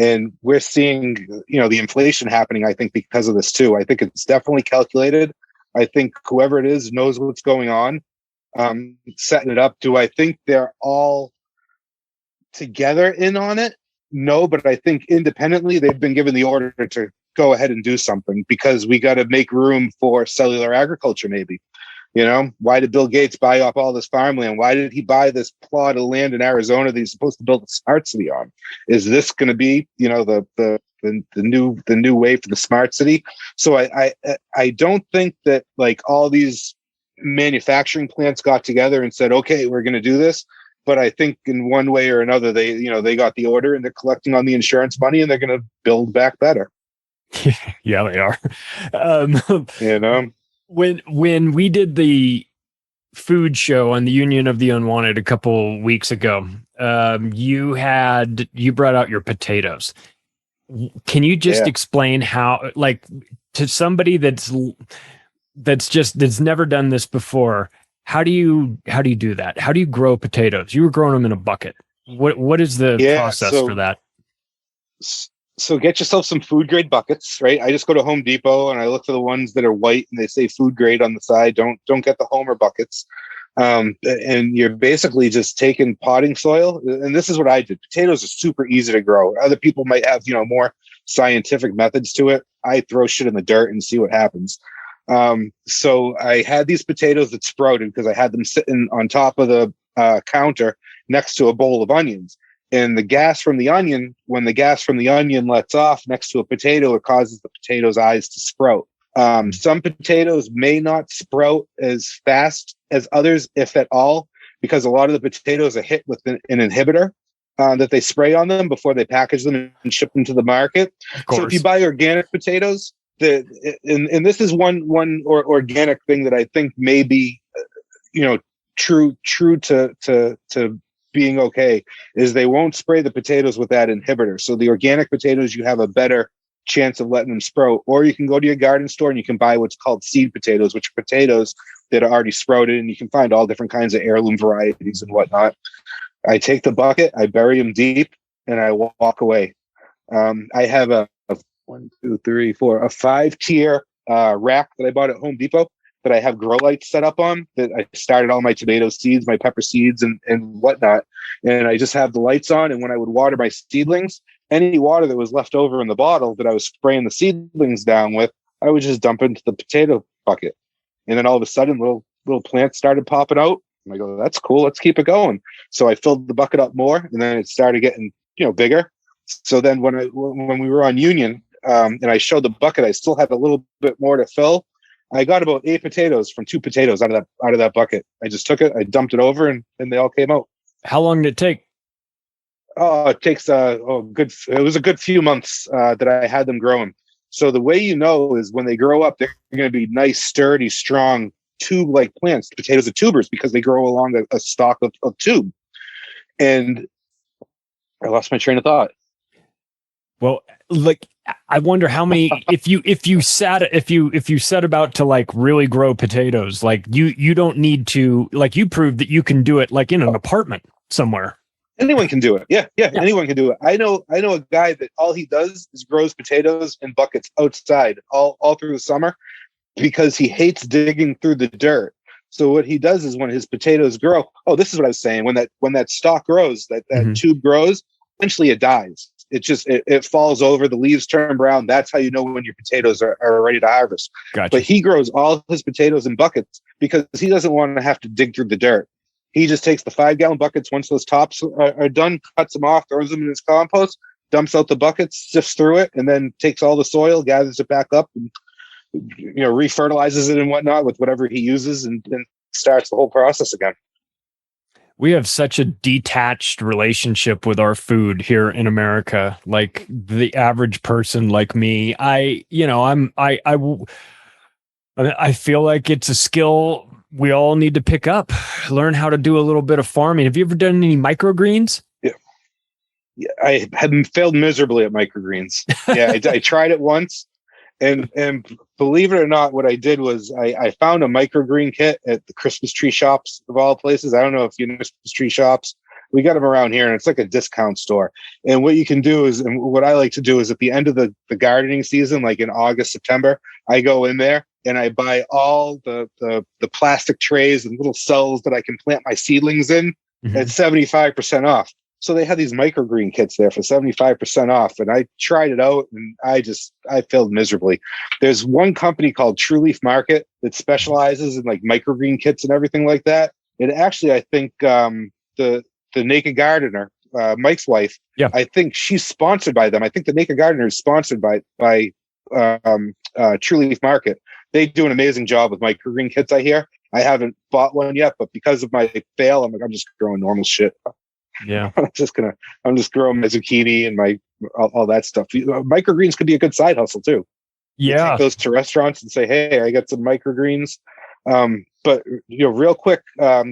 And we're seeing, the inflation happening, I think, because of this too. I think it's definitely calculated. I think whoever it is knows what's going on, setting it up. Do I think they're all together in on it? No, but I think independently they've been given the order to go ahead and do something because we got to make room for cellular agriculture, maybe. Why did Bill Gates buy up all this farmland? Why did he buy this plot of land in Arizona that he's supposed to build a smart city on? Is this going to be, the new way for the smart city? So I don't think that like all these manufacturing plants got together and said, okay, we're going to do this. But I think in one way or another, they got the order and they're collecting on the insurance money and they're going to build back better. Yeah, they are. When we did the food show on the Union of the Unwanted a couple weeks ago, you brought out your potatoes. Can you just explain how, like, to somebody that's never done this before, how do you do that? How do you grow potatoes? You were growing them in a bucket. What is the process for that? So get yourself some food grade buckets, right? I just go to Home Depot and I look for the ones that are white and they say food grade on the side. Don't get the Homer buckets. And you're basically just taking potting soil. And this is what I did. Potatoes are super easy to grow. Other people might have, more scientific methods to it. I throw shit in the dirt and see what happens. So I had these potatoes that sprouted because I had them sitting on top of the counter next to a bowl of onions. And the gas from the onion, when the gas from the onion lets off next to a potato, it causes the potato's eyes to sprout. Some potatoes may not sprout as fast as others, if at all, because a lot of the potatoes are hit with an inhibitor that they spray on them before they package them and ship them to the market. So if you buy organic potatoes, and this is one organic thing that I think may be, true to being okay, is they won't spray the potatoes with that inhibitor. So the organic potatoes, you have a better chance of letting them sprout. Or you can go to your garden store and you can buy what's called seed potatoes, which are potatoes that are already sprouted, and you can find all different kinds of heirloom varieties and whatnot. I take the bucket, I bury them deep, and I walk away. I have a 5-tier rack that I bought at Home Depot that I have grow lights set up on, that I started all my tomato seeds, my pepper seeds and whatnot. And I just have the lights on. And when I would water my seedlings, any water that was left over in the bottle that I was spraying the seedlings down with, I would just dump into the potato bucket. And then all of a sudden little plants started popping out. And I go, that's cool. Let's keep it going. So I filled the bucket up more, and then it started getting, bigger. So then when we were on Union, and I showed the bucket, I still had a little bit more to fill. I got about 8 potatoes from 2 potatoes out of that bucket. I just took it, I dumped it over, and they all came out. How long did it take? Oh, it takes it was a good few months that I had them growing. So the way is when they grow up, they're going to be nice, sturdy, strong tube-like plants. Potatoes are tubers because they grow along a stalk of tube. And I lost my train of thought. Well, like, I wonder how many, if you set about to like really grow potatoes, like you don't need to, like, you proved that you can do it like in an apartment somewhere. Anyone can do it. Yeah. Anyone can do it. I know a guy that all he does is grows potatoes in buckets outside all through the summer because he hates digging through the dirt. So what he does is when his potatoes grow, this is what I was saying. When that stalk grows, that tube grows, eventually it dies. it falls over, the leaves turn brown. That's how you know when your potatoes are ready to harvest. Gotcha. But he grows all his potatoes in buckets because he doesn't want to have to dig through the dirt. He just takes the 5-gallon buckets once those tops are done, cuts them off, throws them in his compost, dumps out the buckets, sifts through it, and then takes all the soil, gathers it back up, and refertilizes it and whatnot with whatever he uses, and starts the whole process again. We have such a detached relationship with our food here in America. Like the average person like me, I feel like it's a skill we all need to pick up, learn how to do a little bit of farming. Have you ever done any microgreens? Yeah, I have failed miserably at microgreens. Yeah, I tried it once. And believe it or not, what I did was I found a microgreen kit at the Christmas tree shops of all places. I don't know if you know Christmas tree shops. We got them around here, and it's like a discount store. And what you can do is, and what I like to do is at the end of the gardening season, like in August, September, I go in there and I buy all the plastic trays and little cells that I can plant my seedlings in at 75% off. So they had these microgreen kits there for 75% off. And I tried it out and I failed miserably. There's one company called True Leaf Market that specializes in like microgreen kits and everything like that. And actually, I think the Naked Gardener, Mike's wife, I think she's sponsored by them. I think the Naked Gardener is sponsored by True Leaf Market. They do an amazing job with microgreen kits, I hear. I haven't bought one yet, but because of my fail, I'm just growing normal shit. Yeah, I'm just growing my zucchini and my all that stuff. Microgreens could be a good side hustle too. Yeah, you take those to restaurants and say, "Hey, I got some microgreens." But real quick,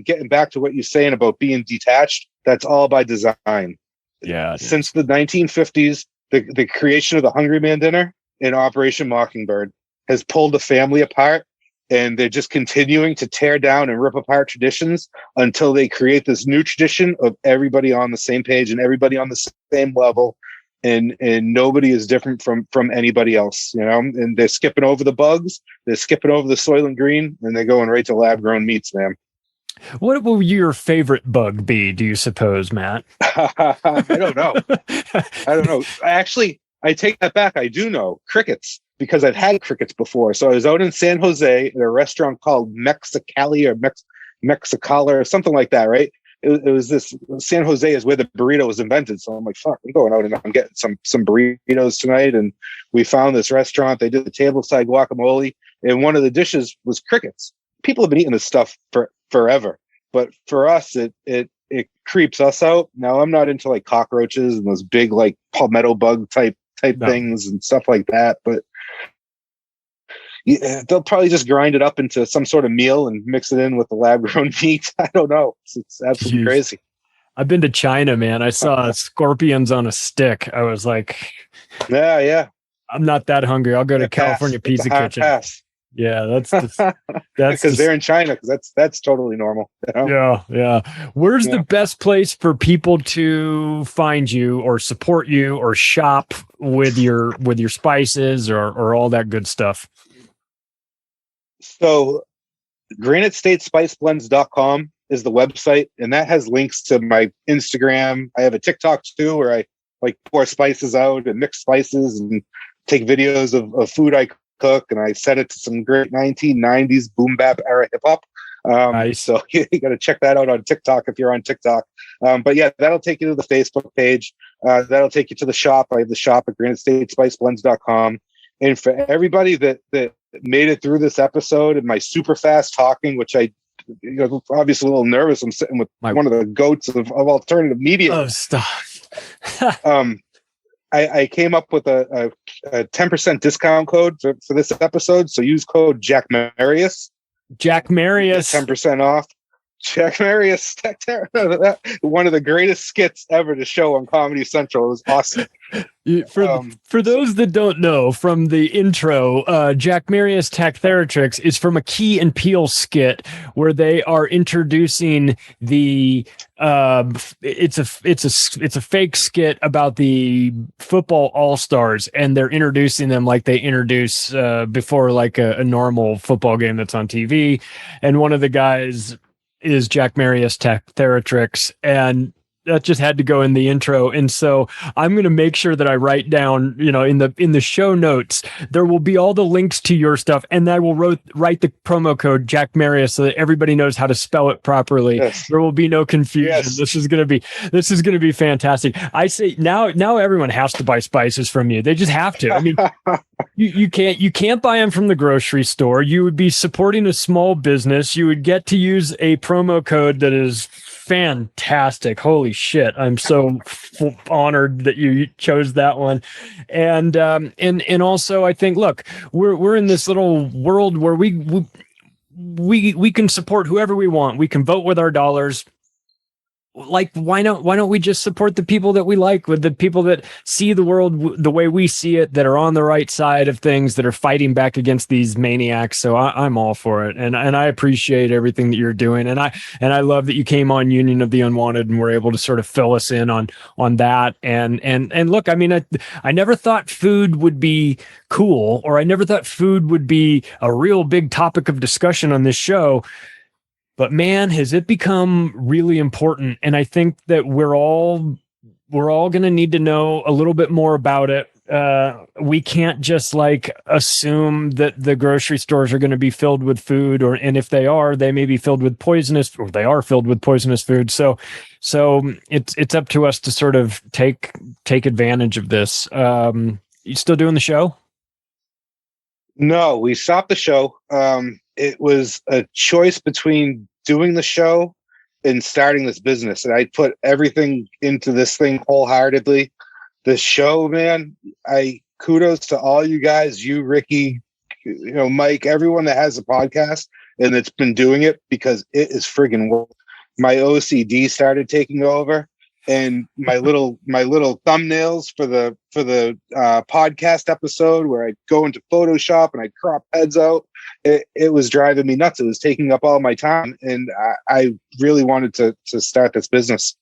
getting back to what you're saying about being detached, that's all by design. Yeah. Since the 1950s, the creation of the Hungry Man Dinner and Operation Mockingbird has pulled the family apart. And they're just continuing to tear down and rip apart traditions until they create this new tradition of everybody on the same page and everybody on the same level. And nobody is different from anybody else, and they're skipping over the bugs. They're skipping over the Soylent Green, and they're going right to lab grown meats, man. What will your favorite bug be, do you suppose, Matt? I don't know. Actually, I take that back. I do know. Crickets. Because I've had crickets before. So I was out in San Jose at a restaurant called Mexicali or Mexicala or something like that, right? It was this, San Jose is where the burrito was invented. So I'm like, fuck, I'm going out and I'm getting some burritos tonight. And we found this restaurant. They did the tableside guacamole. And one of the dishes was crickets. People have been eating this stuff for forever. But for us, it creeps us out. Now, I'm not into like cockroaches and those big like palmetto bug type things and stuff like that. But they'll probably just grind it up into some sort of meal and mix it in with the lab-grown meat. I don't know. It's absolutely crazy. I've been to China, man. I saw scorpions on a stick. I was like, yeah. I'm not that hungry. I'll go to California Pizza Kitchen. Pass. Yeah, that's because they're in China. Because that's totally normal. Yeah. Where's the best place for people to find you or support you or shop with your spices or all that good stuff? So GraniteStateSpiceBlends.com is the website, and that has links to my Instagram. I have a TikTok too, where I like pour spices out and mix spices and take videos of food I cook, and I set it to some great 1990s boom bap era hip hop. Nice. So you got to check that out on TikTok if you're on TikTok. But yeah, that'll take you to the Facebook page. That'll take you to the shop. I have the shop at GraniteStateSpiceBlends.com. And for everybody that made it through this episode and my super fast talking, which I obviously a little nervous. I'm sitting with one of the goats of alternative media. Oh, stop. I came up with a 10% discount code for this episode. So use code Jack Marius. 10% off. Jack Marius. One of the greatest skits ever to show on Comedy Central. It was awesome. For those that don't know, from the intro, Jack Marius Tactheratrix is from a Key and Peele skit where they are introducing the it's a fake skit about the football all-stars, and they're introducing them like they introduce before like a normal football game that's on TV, and one of the guys is Jack Marius Tactheratrix, and that just had to go in the intro. And so I'm going to make sure that I write down, in the show notes, there will be all the links to your stuff. And I will write the promo code Jack Marius so that everybody knows how to spell it properly. Yes. There will be no confusion. Yes. This is going to be fantastic. I say now everyone has to buy spices from you. They just have to. I mean, you can't buy them from the grocery store. You would be supporting a small business. You would get to use a promo code that is fantastic. Holy shit. I'm so honored that you chose that one. And also I think, look, we're in this little world where we can support whoever we want. We can vote with our dollars. Like, why don't we just support the people that we like, with the people that see the world the way we see it, that are on the right side of things, that are fighting back against these maniacs. So I'm all for it. And I appreciate everything that you're doing. And I love that you came on Union of the Unwanted and were able to sort of fill us in on that. And look, I mean, I never thought food would be cool, or I never thought food would be a real big topic of discussion on this show. But man, has it become really important. And I think that we're all going to need to know a little bit more about it. We can't just assume that the grocery stores are going to be filled with food, and if they are, they may be filled with poisonous, or they are filled with poisonous food. So it's up to us to sort of take advantage of this. You still doing the show? No, we stopped the show. It was a choice between doing the show and starting this business. And I put everything into this thing wholeheartedly. The show, man, kudos to all you guys, you, Ricky, Mike, everyone that has a podcast and that's been doing it, because it is friggin' work. My OCD started taking over, and my little thumbnails for the podcast episode, where I'd go into Photoshop and I'd crop heads out. It was driving me nuts. It was taking up all my time, and I really wanted to start this business.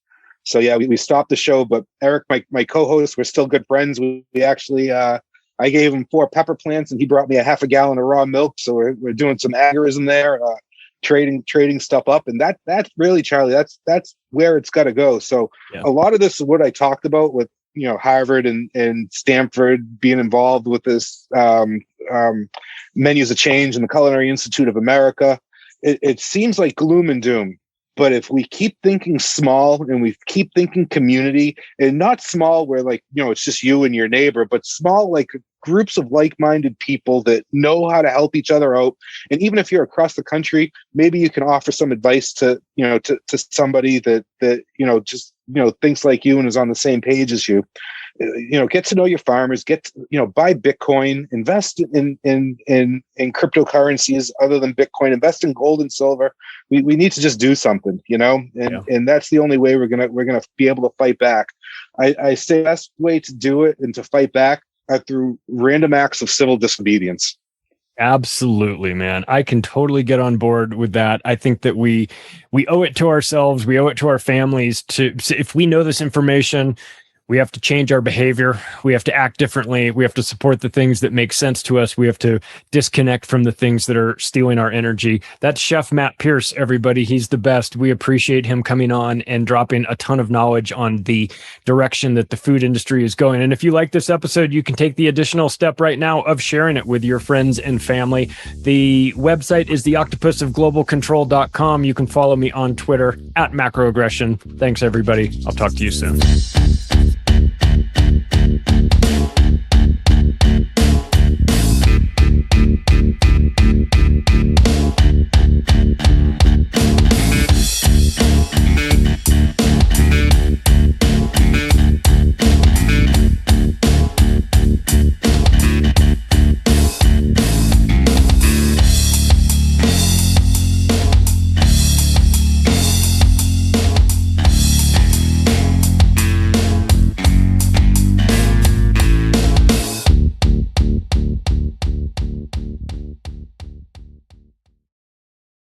So yeah, we stopped the show, but Eric, my co-host, we're still good friends. We actually, I gave him 4 pepper plants, and he brought me a half a gallon of raw milk. So we're doing some agorism there, trading stuff up, and that's really, Charlie, that's where it's got to go. So yeah. A lot of this is what I talked about with Harvard and Stanford being involved with this Menus of Change and the Culinary Institute of America. It seems like gloom and doom. But if we keep thinking small, and we keep thinking community, and not small where it's just you and your neighbor, but small, like groups of like-minded people that know how to help each other out. And even if you're across the country, maybe you can offer some advice to somebody that just thinks like you and is on the same page as you. Get to know your farmers, buy Bitcoin, invest in cryptocurrencies other than Bitcoin, invest in gold and silver. We need to just do something, and that's the only way we're gonna be able to fight back. I say the best way to do it and to fight back are through random acts of civil disobedience. Absolutely, man. I can totally get on board with that. I think that we owe it to ourselves. We owe it to our families if we know this information, we have to change our behavior. We have to act differently. We have to support the things that make sense to us. We have to disconnect from the things that are stealing our energy. That's Chef Matt Pierce, everybody. He's the best. We appreciate him coming on and dropping a ton of knowledge on the direction that the food industry is going. And if you like this episode, you can take the additional step right now of sharing it with your friends and family. The website is theoctopusofglobalcontrol.com. You can follow me on Twitter @macroaggression. Thanks, everybody. I'll talk to you soon.